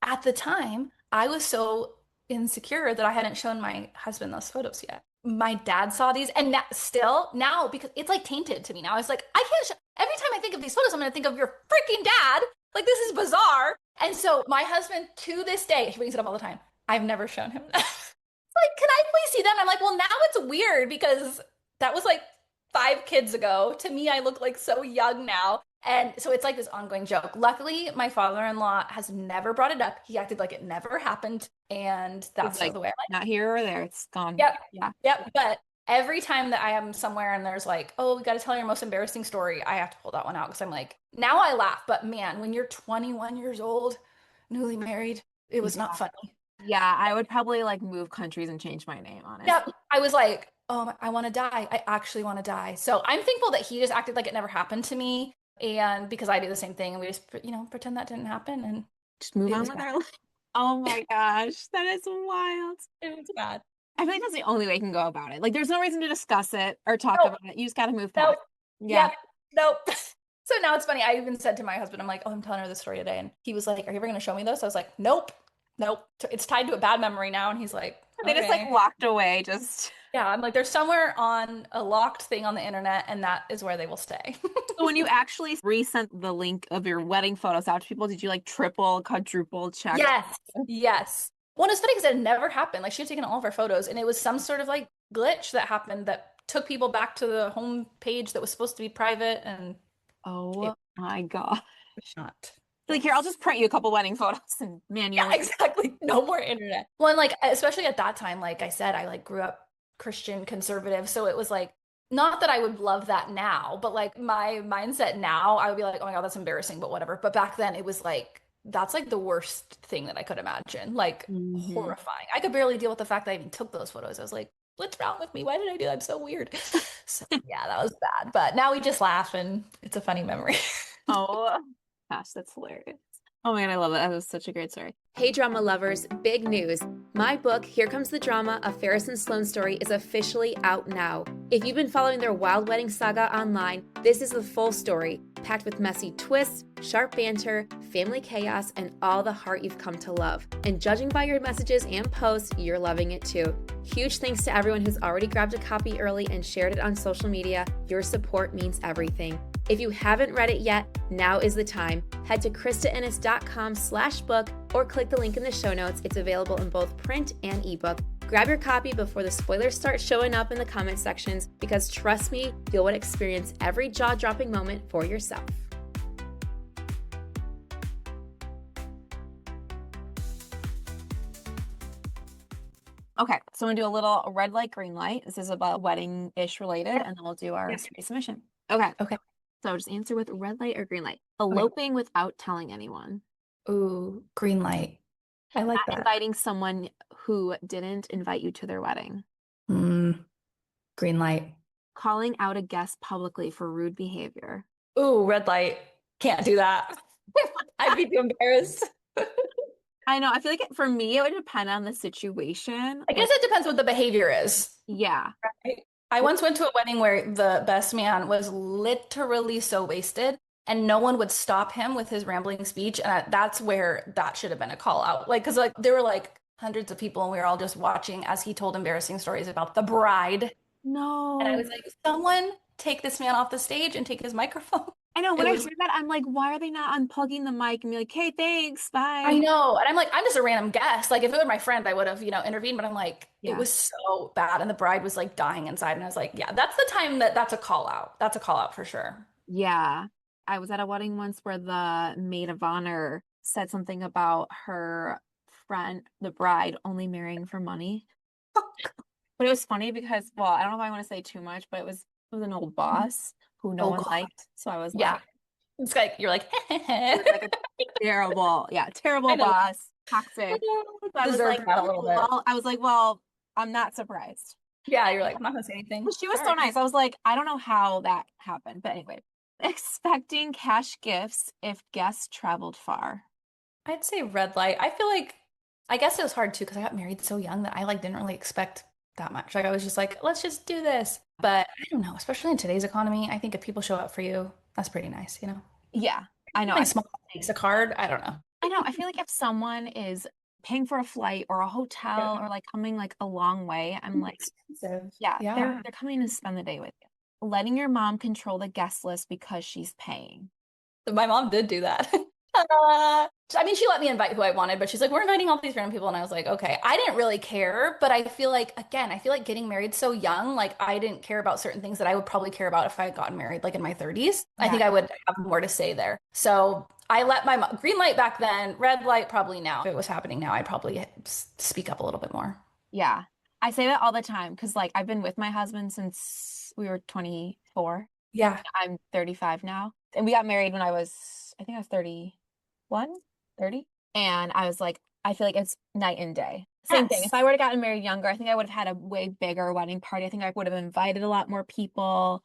at the time, I was so insecure that I hadn't shown my husband those photos yet. My dad saw these, and still now, because it's like tainted to me now. I was like, I can't every time I think of these photos, I'm gonna think of your freaking dad. Like, this is bizarre. And so my husband, to this day, he brings it up all the time. I've never shown him that. Like, can I please see them? I'm like, well, now it's weird because that was like 5 kids ago. To me, I look like so young now. And so it's like this ongoing joke. Luckily, my father-in-law has never brought it up. He acted like it never happened. And that's like, the way I like it. not here or there. It's gone. Yep. Yeah. Yep. But every time that I am somewhere and there's like, oh, we got to tell your most embarrassing story, I have to pull that one out because I'm like, now I laugh. But man, when you're 21 years old, newly married, it was not funny. Yeah, I would probably like move countries and change my name, honestly. Yep. I was like, oh, I want to die. I actually want to die. So I'm thankful that he just acted like it never happened to me. And because I do the same thing and we just, pretend that didn't happen. And Just move it on was with bad. our life. Oh my gosh, that is wild. It was bad. I feel like that's the only way you can go about it. Like, there's no reason to discuss it or talk Nope. about it. You just got to move past Nope. it. Yeah. Yep. Nope. So now it's funny. I even said to my husband, I'm like, oh, I'm telling her this story today. And he was like, are you ever going to show me this? I was like, nope. Nope. It's tied to a bad memory now. And he's like, They just like okay. walked away, just. Yeah. I'm like, there's somewhere on a locked thing on the internet, and that is where they will stay. So when you actually resent the link of your wedding photos out to people, did you like triple, quadruple check? Yes. Yes. Well, it's funny because it never happened. Like, she had taken all of our photos, and it was some sort of like glitch that happened that took people back to the home page that was supposed to be private, and Oh my God. it's not. Like, here, I'll just print you a couple wedding photos and Yeah, manually. exactly. No more internet. Well, and like, especially at that time, like I said, I like grew up Christian conservative. So it was like, not that I would love that now, but like my mindset now, I would be like, oh my God, that's embarrassing, but whatever. But back then it was like, that's like the worst thing that I could imagine. Like, horrifying. I could barely deal with the fact that I even took those photos. I was like, what's wrong with me? Why did I do that? I'm so weird. So yeah, that was bad. But now we just laugh and it's a funny memory. Oh gosh, that's hilarious. Oh my God, I love it. That was such a great story. Hey drama lovers, big news. My book, Here Comes the Drama, A Ferris and Sloane Story, is officially out now. If you've been following their wild wedding saga online, this is the full story, packed with messy twists, sharp banter, family chaos, and all the heart you've come to love. And judging by your messages and posts, you're loving it too. Huge thanks to everyone who's already grabbed a copy early and shared it on social media. Your support means everything. If you haven't read it yet, now is the time. Head to KristaEnnis.com/book or click the link in the show notes. It's available in both print and ebook. Grab your copy before the spoilers start showing up in the comment sections, because trust me, you'll want to experience every jaw-dropping moment for yourself. Okay, so I'm gonna do a little red light, green light. This is about wedding-ish related, and then we'll do our Yes. story submission. Okay. Okay. So just answer with red light or green light. Eloping without telling anyone. Ooh, green light. I like Not that. inviting someone who didn't invite you to their wedding. Green light. Calling out a guest publicly for rude behavior. Ooh, red light. Can't do that. I'd be too embarrassed. I know. I feel like for me, it would depend on the situation. I guess it depends what the behavior is. Yeah. Right? I once went to a wedding where the best man was literally so wasted and no one would stop him with his rambling speech. And that's where that should have been a call out. Like, because like there were like hundreds of people and we were all just watching as he told embarrassing stories about the bride. No. And I was like, someone take this man off the stage and take his microphone. I know. When It I was- heard that, I'm like, why are they not unplugging the mic and be like, hey, thanks, bye. I know. And I'm like, I'm just a random guest. Like, if it were my friend, I would have, intervened. But I'm like, Yeah. it was so bad. And the bride was like dying inside. And I was like, yeah, that's the time that's a call out. That's a call out for sure. Yeah. I was at a wedding once where the maid of honor said something about her friend, the bride, only marrying for money. But it was funny because, well, I don't know if I want to say too much, but it was an old boss who no Oh one God. liked. So I was Yeah. like, It's like you're like, it was like a terrible I know. boss, toxic. So I was Deserved like, that a oh, little bit. well, I'm not surprised. Yeah, you're like, I'm not gonna say anything. But she was so Sorry. nice. I was like, I don't know how that happened, but anyway, expecting cash gifts if guests traveled far. I'd say red light. I feel like I guess it was hard too because I got married so young that I like didn't really expect that much. Like I was just like, let's just do this. But I don't know, especially in today's economy, I think if people show up for you, that's pretty nice, you know? Yeah, I know. Something small takes a card. I don't know. I know. I feel like if someone is paying for a flight or a Yeah. hotel or like coming like a long way, I'm like, Expensive. yeah, Yeah. they're coming to spend the day with you. Letting your mom control the guest list because she's paying. My mom did do that. I mean, she let me invite who I wanted, but she's like, we're inviting all these random people. And I was like, okay. I didn't really care, but I feel like, again, I feel like getting married so young, like I didn't care about certain things that I would probably care about if I had gotten married like in my 30s. I think Yeah. I would have more to say there. So I let my mom, green light back then, red light probably now. If it was happening now, I'd probably speak up a little bit more. Yeah. I say that all the time because like I've been with my husband since we were 24. Yeah. I'm 35 now. And we got married when I think I was 31, 30. And I was like, I feel like it's night and day. Same thing. Yes. If I would have gotten married younger, I think I would have had a way bigger wedding party. I think I would have invited a lot more people.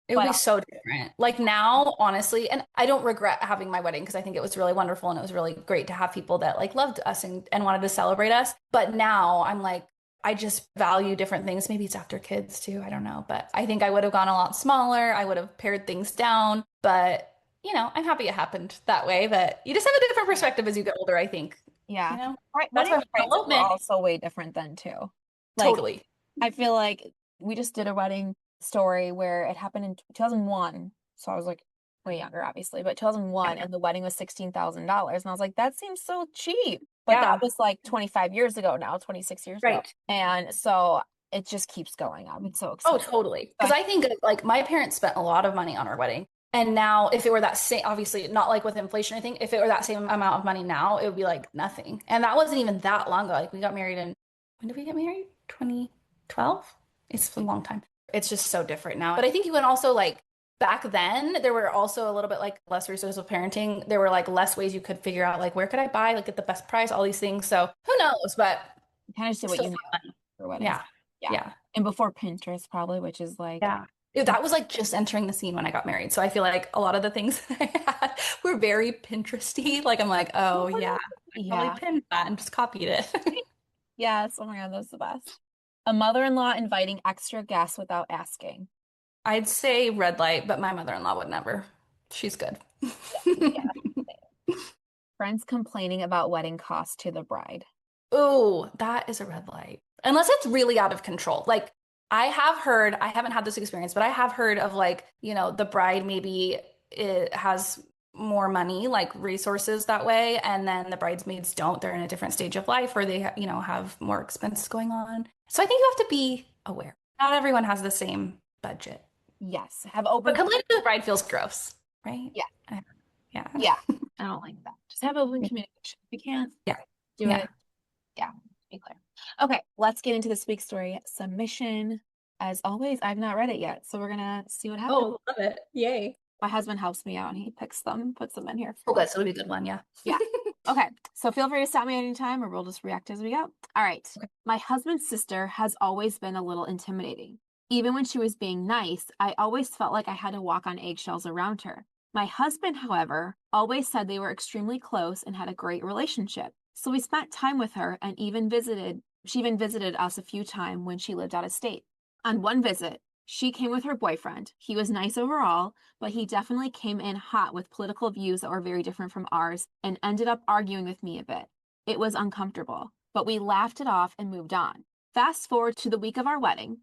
It would But be so different. Like now, honestly, and I don't regret having my wedding because I think it was really wonderful and it was really great to have people that like loved us and wanted to celebrate us. But now I'm like, I just value different things. Maybe it's after kids too. I don't know. But I think I would have gone a lot smaller. I would have pared things down. But, you know, I'm happy it happened that way. But you just have a different perspective as you get older, I think. yeah. You know, Right. that's Wedding why prices were elopement. also way different then too. Like Totally. I feel like we just did a wedding story where it happened in 2001. So I was like way younger, obviously, but 2001 Yeah. and the wedding was $16,000. And I was like, that seems so cheap. But Yeah. that was like 25 years ago now, 26 years ago. Right. And so it just keeps going up. It's so Oh, exciting. totally. Because I think like my parents spent a lot of money on our wedding. And now if it were that same, obviously not like with inflation, I think if it were that same amount of money now, it would be like nothing. And that wasn't even that long ago. Like we got married in, when did we get married? 2012? It's a long time. It's just so different now. But I think you can also like back then there were also a little bit like less resources with parenting. There were like less ways you could figure out like where could I buy, like get the best price, all these things. So who knows? But You kind of did what still you knew fun. for weddings. Yeah. Yeah. Yeah. And before Pinterest, probably, which is like, Yeah. That was like just entering the scene when I got married. So I feel like a lot of the things that I had were very Pinteresty. Like I'm like, oh yeah, I yeah. probably pinned that and just copied it. Yes. Oh my God, that's the best. A mother-in-law inviting extra guests without asking. I'd say red light, but my mother-in-law would never. She's good. Yeah. Friends complaining about wedding costs to the bride. Oh, that is a red light. Unless it's really out of control. Like I have heard, I haven't had this experience, but I have heard of like, you know, the bride maybe it has more money, like resources that way, and then the bridesmaids don't. They're in a different stage of life or they, you know, have more expenses going on. So I think you have to be aware. Not everyone has the same budget. Yes. Have open. But complaining to the bride feels gross, right? Yeah. Yeah. Yeah. I don't like that. Just have open communication. If you can't Yeah. do Yeah. it. Yeah. Be clear. Okay. Let's get into this week's story submission. As always, I've not read it yet. So we're going to see what happens. Oh, love it. Yay. My husband helps me out and he picks them, puts them in here. Oh, good. So it'll be a good one. Yeah. Yeah. Okay. So feel free to stop me anytime or we'll just react as we go. All right. Okay. My husband's sister has always been a little intimidating. Even when she was being nice, I always felt like I had to walk on eggshells around her. My husband, however, always said they were extremely close and had a great relationship. So we spent time with her and she even visited us a few times when she lived out of state. On one visit, she came with her boyfriend. He was nice overall, but he definitely came in hot with political views that were very different from ours and ended up arguing with me a bit. It was uncomfortable, but we laughed it off and moved on. Fast forward to the week of our wedding.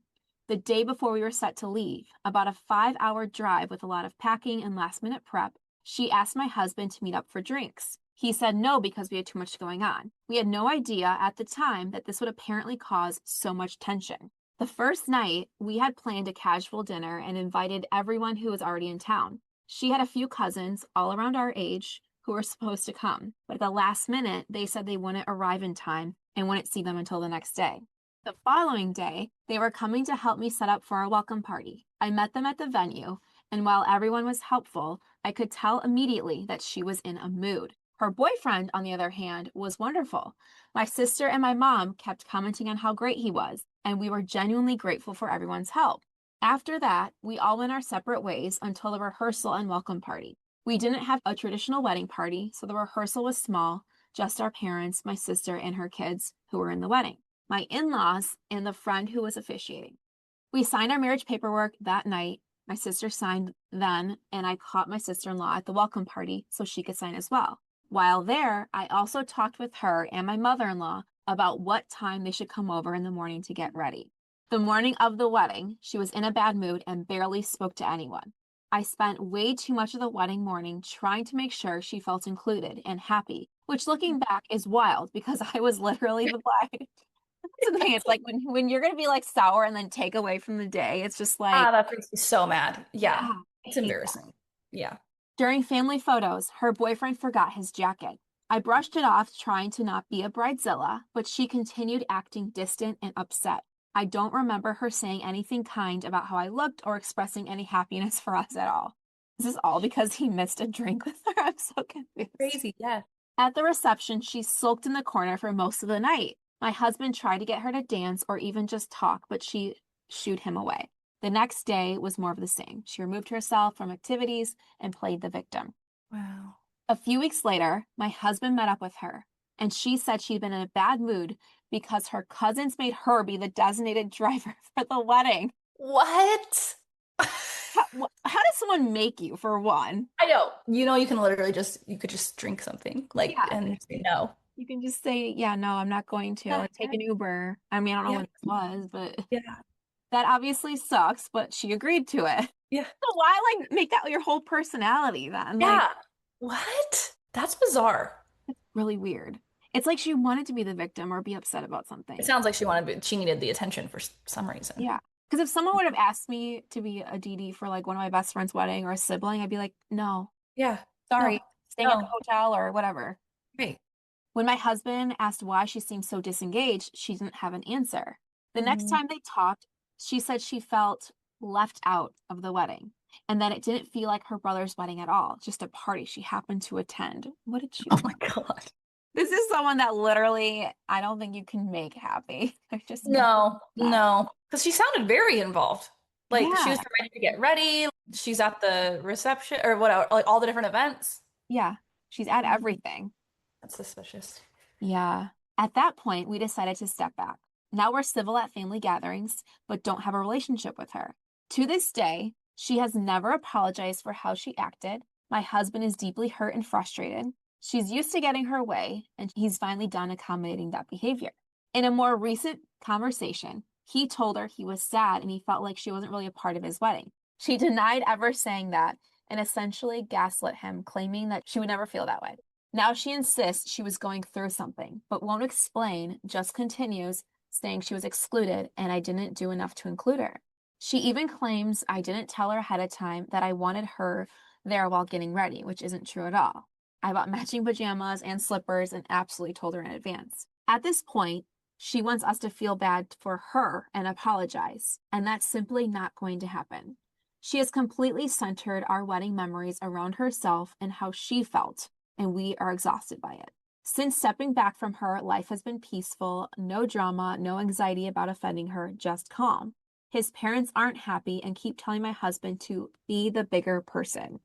The day before we were set to leave, about a 5-hour drive with a lot of packing and last-minute prep, she asked my husband to meet up for drinks. He said no because we had too much going on. We had no idea at the time that this would apparently cause so much tension. The first night, we had planned a casual dinner and invited everyone who was already in town. She had a few cousins, all around our age, who were supposed to come. But at the last minute, they said they wouldn't arrive in time and wouldn't see them until the next day. The following day, they were coming to help me set up for a welcome party. I met them at the venue, and while everyone was helpful, I could tell immediately that she was in a mood. Her boyfriend, on the other hand, was wonderful. My sister and my mom kept commenting on how great he was, and we were genuinely grateful for everyone's help. After that, we all went our separate ways until the rehearsal and welcome party. We didn't have a traditional wedding party, so the rehearsal was small, just our parents, my sister, and her kids who were in the wedding, my in-laws, and the friend who was officiating. We signed our marriage paperwork that night. My sister signed then, and I caught my sister-in-law at the welcome party so she could sign as well. While there, I also talked with her and my mother-in-law about what time they should come over in the morning to get ready. The morning of the wedding, she was in a bad mood and barely spoke to anyone. I spent way too much of the wedding morning trying to make sure she felt included and happy, which looking back is wild because I was literally the black. That's the thing. It's like when you're going to be like sour and then take away from the day, it's just like, that makes me so mad. Yeah. yeah, It's embarrassing. Yeah. During family photos, her boyfriend forgot his jacket. I brushed it off, trying to not be a bridezilla, but she continued acting distant and upset. I don't remember her saying anything kind about how I looked or expressing any happiness for us at all. This is all because he missed a drink with her. I'm so confused. Crazy. Yeah. At the reception, she sulked in the corner for most of the night. My husband tried to get her to dance or even just talk, but she shooed him away. The next day was more of the same. She removed herself from activities and played the victim. Wow. A few weeks later, my husband met up with her, and she said she'd been in a bad mood because her cousins made her be the designated driver for the wedding. What? How does someone make you, for one? I know. You can literally you could just drink something and say no. You can just say, yeah, no, I'm not going to, or take an Uber. I mean, I don't know when this was, but yeah. That obviously sucks, but she agreed to it. Yeah. So why make that your whole personality then? Yeah. What? That's bizarre. It's really weird. It's like she wanted to be the victim or be upset about something. It sounds like she needed the attention for some reason. Yeah. Because if someone would have asked me to be a DD for like one of my best friend's wedding or a sibling, I'd be like, no. Yeah. Sorry. No. Staying at the hotel or whatever. Right. When my husband asked why she seemed so disengaged, she didn't have an answer. The next time they talked, she said she felt left out of the wedding and that it didn't feel like her brother's wedding at all, just a party she happened to attend. What did she Oh my God. This is someone that literally I don't think you can make happy. Just no. Because she sounded very involved. Like she was ready to get ready. She's at the reception or whatever, like all the different events. Yeah. She's at everything. That's suspicious. Yeah. At that point, we decided to step back. Now we're civil at family gatherings, but don't have a relationship with her. To this day, she has never apologized for how she acted. My husband is deeply hurt and frustrated. She's used to getting her way, and he's finally done accommodating that behavior. In a more recent conversation, he told her he was sad and he felt like she wasn't really a part of his wedding. She denied ever saying that and essentially gaslit him, claiming that she would never feel that way. Now she insists she was going through something, but won't explain, just continues, saying she was excluded and I didn't do enough to include her. She even claims I didn't tell her ahead of time that I wanted her there while getting ready, which isn't true at all. I bought matching pajamas and slippers and absolutely told her in advance. At this point, she wants us to feel bad for her and apologize, and that's simply not going to happen. She has completely centered our wedding memories around herself and how she felt, and we are exhausted by it. Since stepping back from her, life has been peaceful, no drama, no anxiety about offending her, just calm. His parents aren't happy and keep telling my husband to be the bigger person.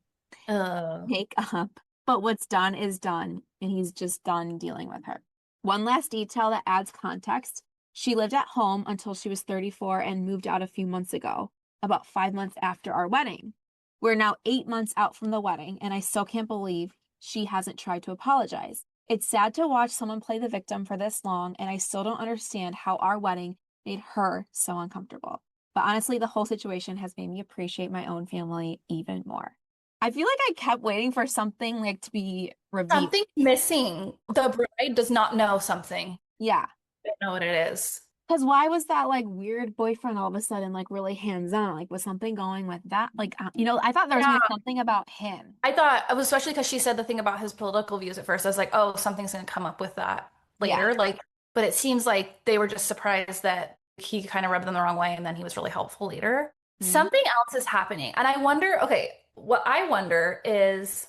Make up. But what's done is done, and he's just done dealing with her. One last detail that adds context. She lived at home until she was 34 and moved out a few months ago, about 5 months after our wedding. We're now 8 months out from the wedding, and I still can't believe she hasn't tried to apologize. It's sad to watch someone play the victim for this long, and I still don't understand how our wedding made her so uncomfortable. But honestly, the whole situation has made me appreciate my own family even more. I feel like I kept waiting for something like to be revealed. Something missing. The bride does not know something. Yeah. They don't know what it is. Because why was that like weird boyfriend all of a sudden like really hands-on? Like was something going with that? Like I thought there was Yeah. gonna be something about him. I thought, especially because she said the thing about his political views at first, I was like, oh, something's going to come up with that Yeah. later. Like, but it seems like they were just surprised that he kind of rubbed them the wrong way and then he was really helpful later. Mhm. Something else is happening. And I wonder, okay, what I wonder is,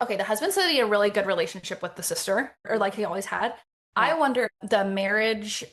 okay, the husband said he had a really good relationship with the sister, or like he always had. I Yeah. wonder if the marriage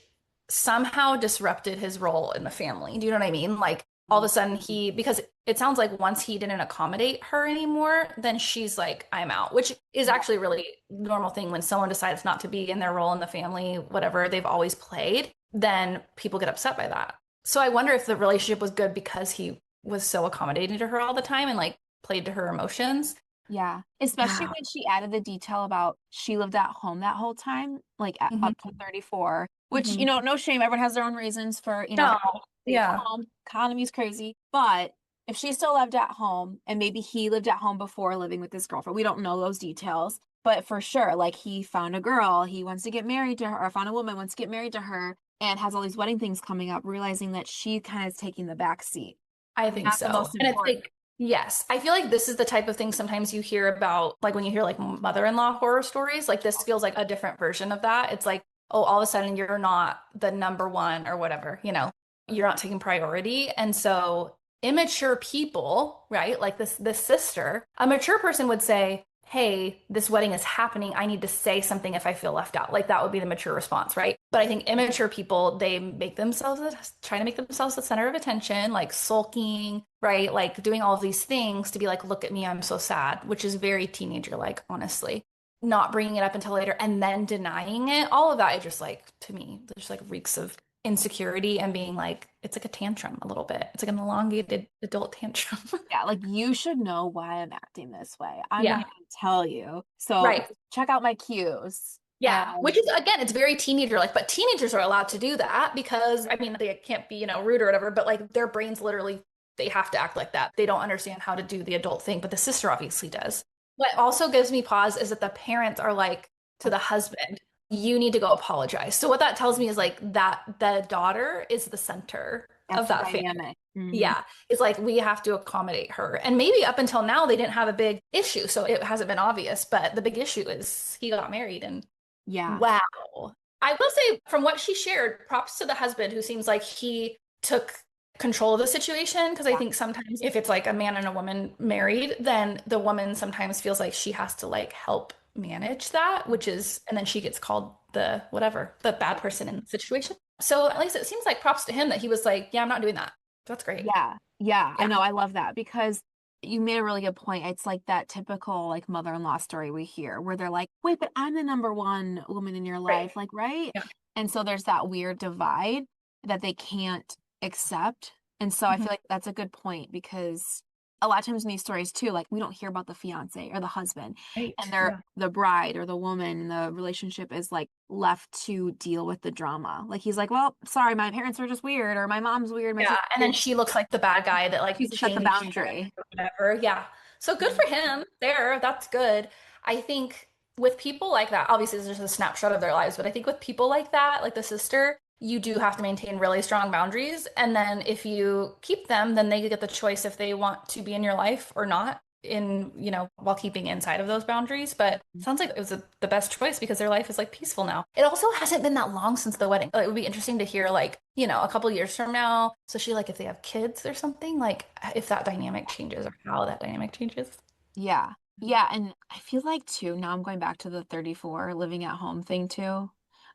somehow disrupted his role in the family. Do you know what I mean? Like all of a sudden because it sounds like once he didn't accommodate her anymore, then she's like, I'm out, which is actually a really normal thing when someone decides not to be in their role in the family, whatever they've always played, then people get upset by that. So I wonder if the relationship was good because he was so accommodating to her all the time and like played to her emotions. Yeah. Especially Yeah. when she added the detail about she lived at home that whole time, like Mhm. up to 34, which, Mhm. no shame. Everyone has their own reasons for, No. stay at Yeah. home. Economy's crazy. But if she still lived at home and maybe he lived at home before living with his girlfriend, we don't know those details. But for sure, like he found a girl, he wants to get married to her, or found a woman, wants to get married to her, and has all these wedding things coming up, realizing that she kind of is taking the back seat. I And think that's the so. most And it's important. like, yes, I feel like this is the type of thing sometimes you hear about, like when you hear like mother-in-law horror stories, like this feels like a different version of that. It's like, oh, all of a sudden you're not the number one or whatever, you're not taking priority. And so immature people, right? Like this sister, a mature person would say, hey, this wedding is happening. I need to say something if I feel left out. Like that would be the mature response, right? But I think immature people, they make themselves, try to make themselves the center of attention, like sulking, right? Like doing all of these things to be like, look at me, I'm so sad, which is very teenager-like, honestly. Not bringing it up until later and then denying it. All of that is just like, to me, just like reeks of insecurity and being like, it's like a tantrum a little bit. It's like an elongated adult tantrum. Yeah, like you should know why I'm acting this way. I'm not Yeah. going to tell you. So Right. check out my cues. Yeah, which And is again, it's very teenager like, but teenagers are allowed to do that because I mean, they can't be, rude or whatever, but like their brains literally, they have to act like that. They don't understand how to do the adult thing, but the sister obviously does. What also gives me pause is that the parents are like to the husband, you need to go apologize. So what that tells me is like that the daughter is the center that's of the that family. dynamic. Mhm. Yeah, it's like we have to accommodate her. And maybe up until now they didn't have a big issue, so it hasn't been obvious, but the big issue is he got married and Yeah. wow. I will say, from what she shared, props to the husband who seems like he took control of the situation. Because I Yeah. think sometimes if it's like a man and a woman married, then the woman sometimes feels like she has to like help manage that, and then she gets called the bad person in the situation. So at least it seems like props to him that he was like, yeah, I'm not doing that. That's great. Yeah. Yeah. I Yeah. know. I love that because you made a really good point. It's like that typical like mother-in-law story we hear where they're like, wait, but I'm the number one woman in your Right. life. Like, right? Yeah. And so there's that weird divide that they can't accept. And so I Mhm. feel like that's a good point because a lot of times in these stories too, like we don't hear about the fiance or the husband and Right. they're Yeah. the bride or the woman in the relationship is like left to deal with the drama. Like he's like, well, sorry, my parents are just weird or my mom's weird, my Yeah, sister's and then weird. she looks like the bad guy that like She's to set the changed boundary. or whatever. Yeah. So good for him there. That's good. I think with people like that, obviously it's just a snapshot of their lives, but I think with people like that, like the sister, you do have to maintain really strong boundaries. And then if you keep them, then they get the choice if they want to be in your life or not while keeping inside of those boundaries. But it sounds like it was the best choice because their life is like peaceful now. It also hasn't been that long since the wedding. It would be interesting to hear like, a couple years from now, especially like if they have kids or something, like if that dynamic changes or how that dynamic changes. Yeah. Yeah. And I feel like too, now I'm going back to the 34 living at home thing too.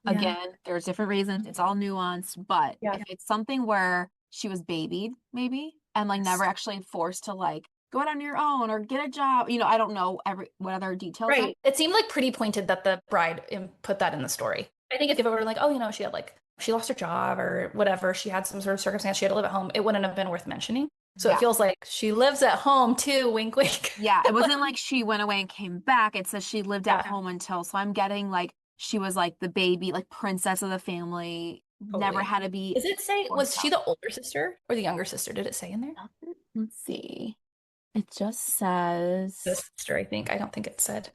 Yeah. Again, there's different reasons. It's all nuanced, but Yeah. if it's something where she was babied, maybe, and like never actually forced to like go out on your own or get a job, I don't know what other details are. Right. It seemed like pretty pointed that the bride put that in the story. I think if it were like, oh, she had like, she lost her job or whatever, she had some sort of circumstance, she had to live at home, it wouldn't have been worth mentioning. So it Yeah. feels like she lives at home too, wink, wink. Yeah. It wasn't like she went away and came back. It says she lived at Yeah, home until, so I'm getting like she was like the baby, like princess of the family, never totally. had to be Does it say, was forced she out. the older sister or the younger sister? Did it say in there? Let's see. It just The says, sister, I think. I don't think it said.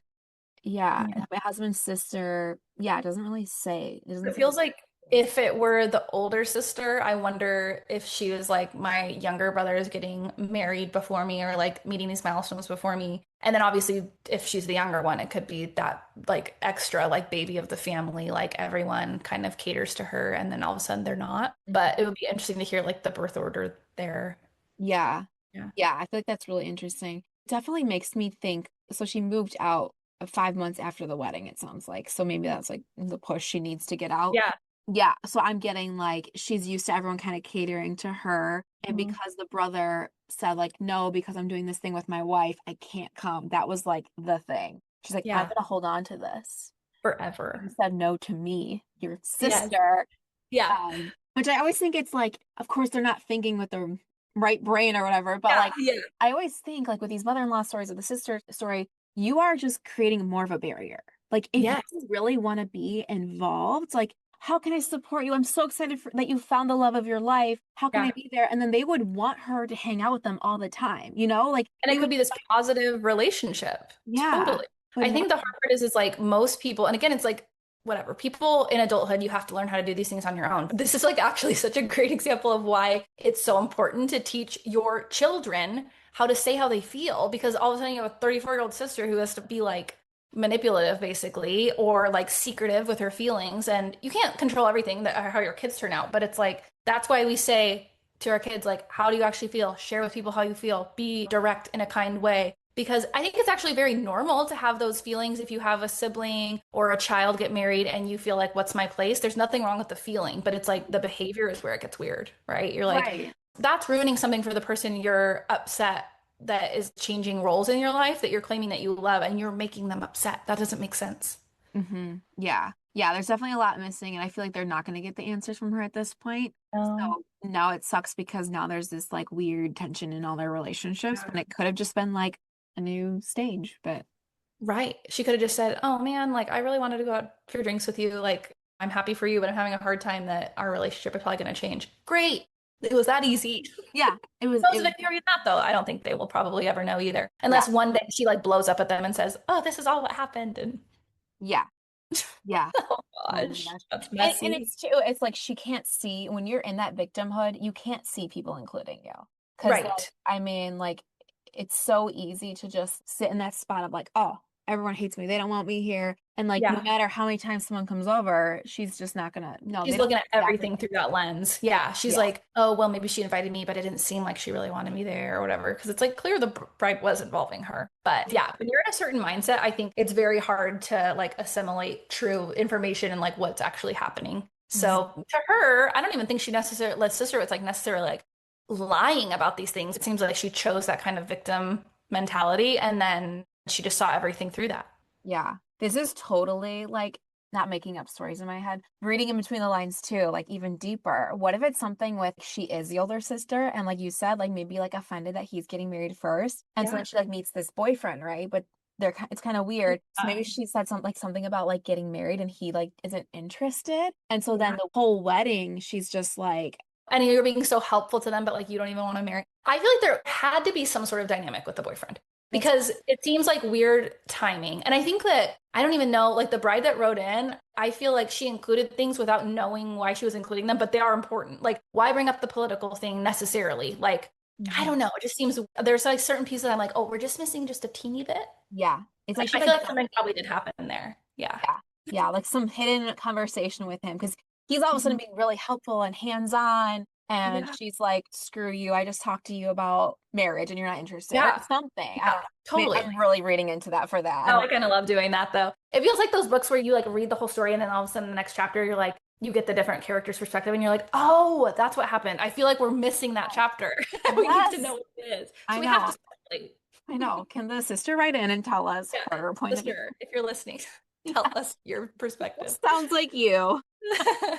yeah, Yeah. my husband's sister. Yeah, it doesn't really say. It doesn't It say. feels like If it were the older sister, I wonder if she was like, my younger brother is getting married before me or like meeting these milestones before me. And then obviously, if she's the younger one, it could be that like extra like baby of the family, like everyone kind of caters to her and then all of a sudden they're not. But it would be interesting to hear like the birth order there. Yeah. Yeah. Yeah, I feel like that's really interesting. Definitely makes me think. So she moved out 5 months after the wedding, it sounds like. So maybe that's like the push she needs to get out. Yeah. Yeah. So I'm getting like she's used to everyone kind of catering to her. And Mhm. because the brother said, like, no, because I'm doing this thing with my wife, I can't come. That was like the thing. She's like, I'm Yeah. gonna hold on to this. You Forever. said no to me, your Yes. sister. Yeah. Which I always think it's like, of course, they're not thinking with their right brain or whatever, but Yeah. like, Yeah. I always think like with these mother-in-law stories or the sister story, you are just creating more of a barrier. Like, if you Yes. really want to be involved, like, how can I support you? I'm so excited that you found the love of your life. How can I Yeah. be there? And then they would want her to hang out with them all the time, you know? Like, And they it could would, be this positive relationship. yeah, Totally. would I want, think the hard part is like most people, and again, it's like whatever. People in adulthood, you have to learn how to do these things on your own. This is like actually such a great example of why it's so important to teach your children how to say how they feel because all of a sudden you have a 34-year-old sister who has to be like manipulative basically or like secretive with her feelings and you can't control everything that how your kids turn out, but it's like that's why we say to our kids, like, how do you actually feel? Share with people how you feel. Be direct in a kind way. Because I think it's actually very normal to have those feelings if you have a sibling or a child get married and you feel like, what's my place? There's nothing wrong with the feeling, but it's like the behavior is where it gets weird, right? You're like, right. that's ruining something for the person you're upset that is changing roles in your life that you're claiming that you love and you're making them upset. That doesn't make sense. Yeah. Yeah, there's definitely a lot missing, and I feel like they're not going to get the answers from her at this point. No. So now it sucks because now there's this like weird tension in all their relationships, and it could have just been like a new stage, but Right. She could have just said, "Oh man, like I really wanted to go out for drinks with you. Like I'm happy for you, but I'm having a hard time that our relationship is probably going to change." Great. It was that easy. yeah, Those of it carry that though. I don't think they will probably ever know either. yeah, Unless one day she like blows up at them and says, "Oh, this is all what happened." And yeah, yeah. oh Oh my gosh, gosh. that's And messy. it's too, it's like she can't see when you're in that victimhood, you can't see people including you. Because like, Right. I mean, like it's so easy to just sit in that spot of like, oh, everyone hates me. They don't want me here. And like no Yeah. matter how many times someone comes over, she's just not gonna no, they She's don't looking at exactly. everything through that lens. Yeah. She's Yeah. like, oh, well, maybe she invited me, but it didn't seem like she really wanted me there or whatever. Because it's like clear the bride was involving her. But yeah, when you're in a certain mindset, I think it's very hard to like assimilate true information and like what's actually happening. Mhm. So to her, I don't even think she necessarily, let sister was like necessarily like lying about these things. It seems like she chose that kind of victim mentality and then she just saw everything through that. Yeah. This is totally like not making up stories in my head, reading in between the lines too, like even deeper. What if it's something with she is the older sister and like you said, like maybe like offended that he's getting married first. And so Yeah. then she like meets this boyfriend, right? But it's kind of weird. So maybe she said something like something about like getting married and he like isn't interested. And so then Yeah. the whole wedding, she's just like, And you're being so helpful to them, but like you don't even want to marry. I feel like there had to be some sort of dynamic with the boyfriend that's because it seems like weird timing. And I think that I don't even know, like the bride that wrote in, I feel like she included things without knowing why she was including them, but they are important. Like, why bring up the political thing necessarily? Like, I Mhm. don't know. It just seems there's like certain pieces I'm like, oh, we're just missing just a teeny bit. Yeah. It's like she I like feel like something probably did happen there. Yeah. yeah. Yeah, like some hidden conversation with him because he's all of a sudden Mhm. being really helpful and hands-on. And Yeah. she's like, screw you. I just talked to you about marriage and you're not interested or Yeah. something. I Yeah. don't know. Totally. I'm really reading into that for that. I Oh, I don't kind of love doing that though. It feels like those books where you like read the whole story and then all of a sudden the next chapter you're like you get the different character's perspective and you're like, "Oh, that's what happened." I feel like we're missing that chapter. We need to know Yes, what it is. So I we have know. to speculate. I know. Can the sister write in and tell us Yeah. her point of view? Sister, if you're listening, tell Yeah, us your perspective. sounds like you.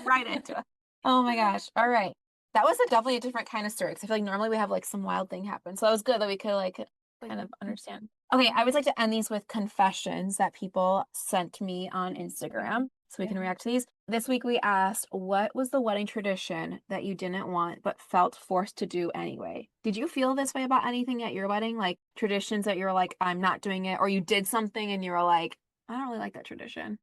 Right into it. Oh my gosh. All right. That was definitely a different kind of story because I feel like normally we have like some wild thing happen. So that was good that we could like Like, kind of understand. Okay, I would like to end these with confessions that people sent me on Instagram so we yeah. can react to these. This week we asked, what was the wedding tradition that you didn't want but felt forced to do anyway? Did you feel this way about anything at your wedding? Like traditions that you were like, I'm not doing it, or you did something and you were like, I don't really like that tradition.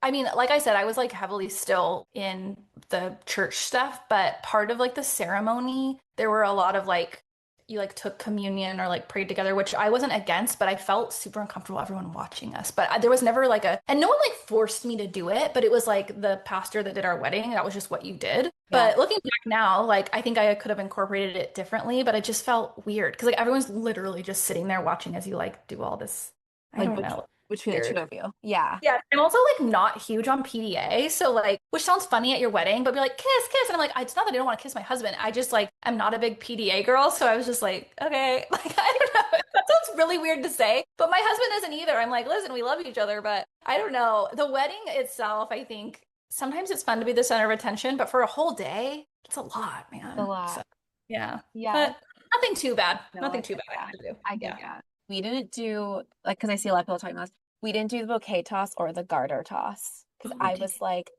I mean, like I said, I was like heavily still in the church stuff, but part of like the ceremony, there were a lot of like, you like took communion or like prayed together, which I wasn't against, but I felt super uncomfortable everyone watching us. But there was never like and no one like forced me to do it, but it was like the pastor that did our wedding, that was just what you did. Yeah. But looking back now, like I think I could have incorporated it differently, but it just felt weird because like everyone's literally just sitting there watching as you like do all this. I don't know. Between the two of you. Yeah. Yeah. I'm also like not huge on PDA. So like, which sounds funny at your wedding, but be like, kiss, kiss. And I'm like, it's not that I don't want to kiss my husband. I just like, I'm not a big PDA girl. So I was just like, okay. Like, I don't know. That sounds really weird to say, but my husband isn't either. I'm like, listen, we love each other, but I don't know. The wedding itself, I think sometimes it's fun to be the center of attention, but for a whole day, it's a lot, man. A lot. So, yeah. Yeah. But nothing too bad. No, Nothing too bad I have to do. I get that. We didn't do, like, because I see a lot of people talking about this. We didn't do the bouquet toss or the garter toss because I was like,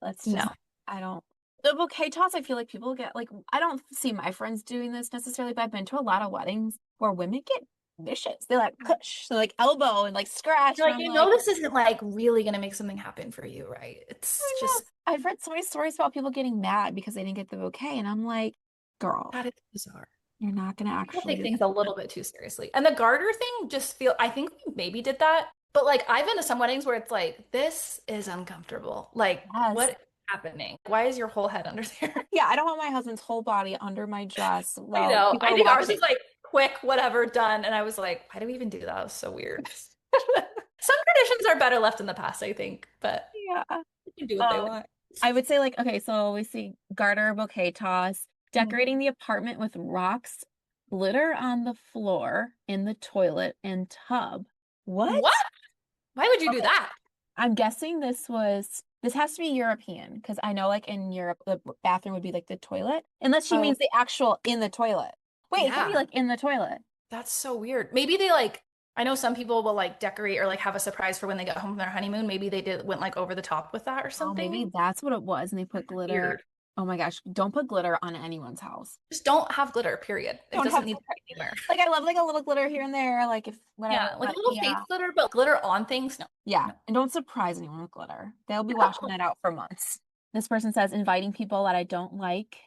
let's just, the bouquet toss, I feel like people get, like, I don't see my friends doing this necessarily, but I've been to a lot of weddings where women get vicious. They like push, so like elbow and like scratch. You're like, you know, this isn't like really going to make something happen for you, right? It's just, I've read so many stories about people getting mad because they didn't get the bouquet. And I'm like, girl, that is bizarre. You're not going to actually take things a little bit too seriously. And the garter thing just I think we maybe did that. But like I've been to some weddings where it's like, this is uncomfortable. Like, what is happening? Why is your whole head under there? Yeah, I don't want my husband's whole body under my dress. Well, I know. I think ours was like quick, whatever, done. And I was like, why do we even do that? It was so weird. Some traditions are better left in the past, I think. But yeah, you can do what they want. I would say like, okay, so we see garter, bouquet toss, decorating the apartment with rocks, glitter on the floor, in the toilet, and tub. What? Why would you do that? I'm guessing this has to be European because I know like in Europe the bathroom would be like the toilet, unless she means the actual in the toilet. Wait, it could be like in the toilet. That's so weird. Maybe they like, I know some people will like decorate or like have a surprise for when they get home from their honeymoon. Maybe they went like over the top with that or something. Maybe that's what it was, and they put glitter. Weird. Oh my gosh, don't put glitter on anyone's house. Just don't have glitter, period. It doesn't need to be anywhere. Like I love like a little glitter here and there, like if whatever. Yeah, like a little fake glitter, but glitter on things, no. Yeah, and don't surprise anyone with glitter. They'll be washing it out for months. This person says inviting people that I don't like.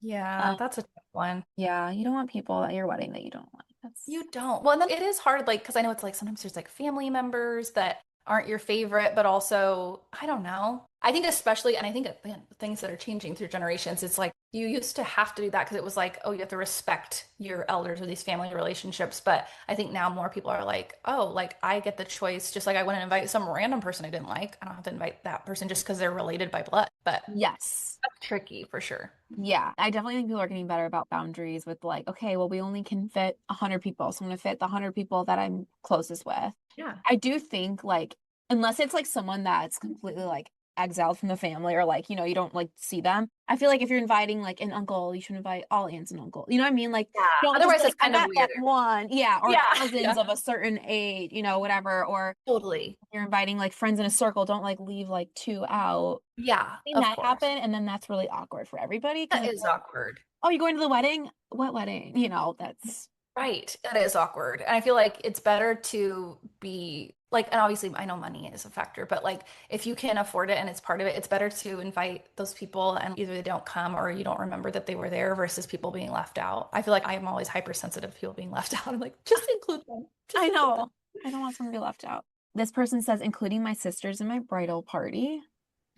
Yeah, that's a tough one. Yeah, you don't want people at your wedding that you don't like. You don't. Well, and then it is hard, like, because I know it's like sometimes there's like family members that aren't your favorite, but also, I don't know. I think especially, and I think again, things that are changing through generations, it's like you used to have to do that because it was like, oh, you have to respect your elders or these family relationships. But I think now more people are like, oh, like I get the choice, just like I wouldn't invite some random person I didn't like. I don't have to invite that person just because they're related by blood. But yes, that's tricky for sure. Yeah, I definitely think people are getting better about boundaries with like, okay, well, we only can fit 100 people. So I'm going to fit the 100 people that I'm closest with. Yeah. I do think like, unless it's like someone that's completely like exiled from the family or like, you know, you don't like see them. I feel like if you're inviting like an uncle, you should invite all aunts and uncle. You know what I mean? Like, otherwise it's kind of weird. One, or cousins of a certain age, you know, whatever. Or totally, you're inviting like friends in a circle. Don't like leave like two out. Yeah, that happen, and then that's really awkward for everybody. That is awkward. Oh, you're going to the wedding? What wedding? You know, that's right. That is awkward. And I feel like it's better to be like, and obviously I know money is a factor, but like if you can afford it and it's part of it, it's better to invite those people and either they don't come or you don't remember that they were there versus people being left out. I feel like I'm always hypersensitive to people being left out. I'm like, just include them. I know. I don't want someone to be left out. This person says, including my sisters in my bridal party.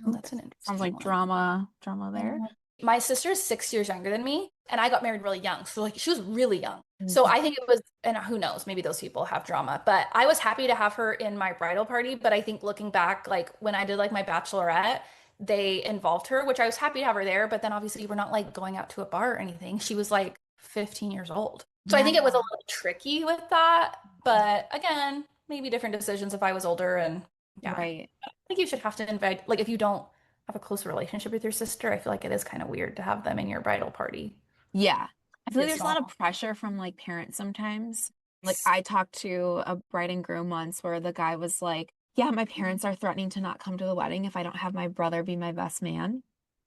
Oh, that's an interesting Sounds like one. drama there. My sister is 6 years younger than me, and I got married really young. So like she was really young. So I think it was, and who knows, maybe those people have drama, but I was happy to have her in my bridal party. But I think looking back, like when I did like my bachelorette, they involved her, which I was happy to have her there. But then obviously we're not like going out to a bar or anything. She was like 15 years old. So I think it was a little tricky with that. But again, maybe different decisions if I was older and right. I think you should have to invite, like if you don't have a close relationship with your sister, I feel like it is kind of weird to have them in your bridal party. Yeah. I feel like there's a lot of pressure from like parents sometimes. Like I talked to a bride and groom once where the guy was like, yeah, my parents are threatening to not come to the wedding if I don't have my brother be my best man.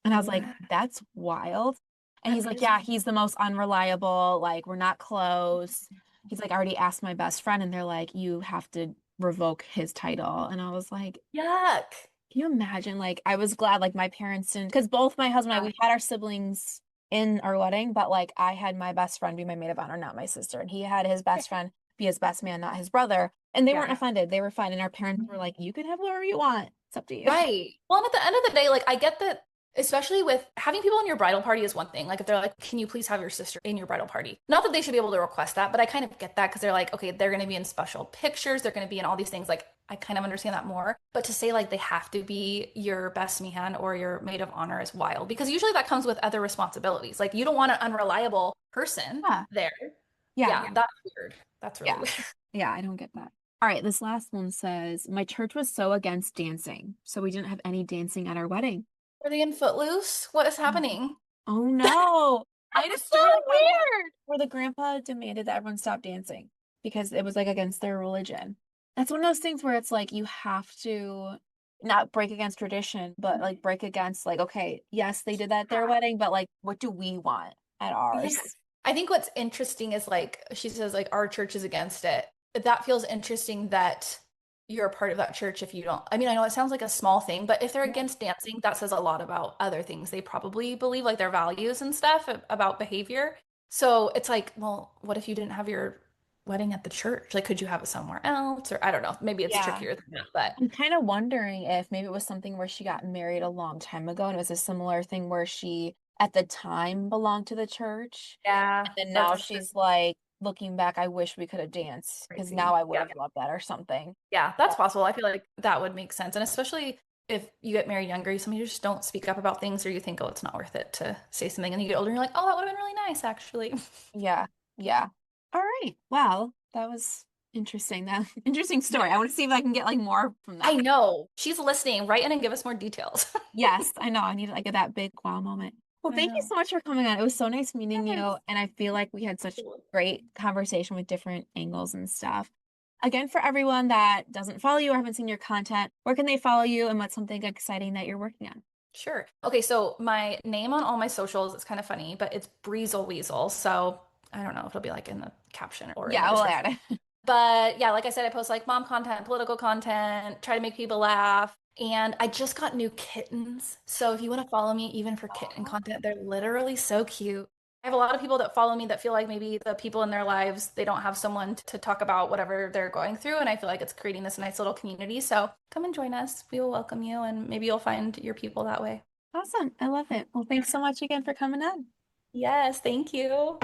And I was like, that's wild. And he's like, yeah, he's the most unreliable. Like, we're not close. He's like, I already asked my best friend and they're like, you have to revoke his title. And I was like, yuck. Can you imagine? Like, I was glad, like, my parents didn't, because both my husband and I, we had our siblings in our wedding, but like, I had my best friend be my maid of honor, not my sister. And he had his best friend be his best man, not his brother. And they weren't offended. They were fine. And our parents were like, you can have whatever you want. It's up to you. Right. Well, and at the end of the day, like I get that, especially with having people in your bridal party is one thing. Like if they're like, can you please have your sister in your bridal party? Not that they should be able to request that, but I kind of get that because they're like, okay, they're going to be in special pictures. They're going to be in all these things. Like I kind of understand that more. But to say like they have to be your best man or your maid of honor is wild because usually that comes with other responsibilities. Like you don't want an unreliable person there. Yeah, that's weird. That's really weird. Yeah, I don't get that. All right, this last one says, my church was so against dancing, so we didn't have any dancing at our wedding. Were they in Footloose? What is happening? Oh no. I It's just so like weird. where the grandpa demanded that everyone stop dancing because it was like against their religion. That's one of those things where it's like you have to not break against tradition, but like break against like, okay, yes, they did that at their wedding, but like what do we want at ours? Yeah. I think what's interesting is like she says like our church is against it. That feels interesting that you're a part of that church if you don't. I mean, I know it sounds like a small thing, but if they're against dancing, that says a lot about other things they probably believe, like their values and stuff about behavior. So it's like, well, what if you didn't have your wedding at the church? Like, could you have it somewhere else? Or I don't know. Maybe it's trickier than that, but I'm kind of wondering if maybe it was something where she got married a long time ago and it was a similar thing where she at the time belonged to the church. yeah, And then now she's like, looking back, I wish we could have danced because now I would have loved that or something. Yeah, that's possible. I feel like that would make sense. And especially if you get married younger, some of you just don't speak up about things or you think, oh, it's not worth it to say something. And you get older and you're like, oh, that would have been really nice, actually. Yeah. Yeah. All right. Well, that was interesting. That interesting story. I want to see if I can get like more from that. I know. She's listening. Write in and give us more details. Yes, I know. I need like that big wow moment. Well, thank you so much for coming on. It was so nice meeting you. And I feel like we had such great conversation with different angles and stuff. Again, for everyone that doesn't follow you or haven't seen your content, where can they follow you and what's something exciting that you're working on? Sure. Okay, so my name on all my socials, it's kind of funny, but it's Breezel Weasel. So I don't know if it'll be like in the caption or yeah, we'll add it. But yeah, like I said, I post like mom content, political content, try to make people laugh. And I just got new kittens. So if you want to follow me, even for kitten content, they're literally so cute. I have a lot of people that follow me that feel like maybe the people in their lives, they don't have someone to talk about whatever they're going through. And I feel like it's creating this nice little community. So come and join us. We will welcome you and maybe you'll find your people that way. Awesome. I love it. Well, thanks so much again for coming on. Yes, thank you.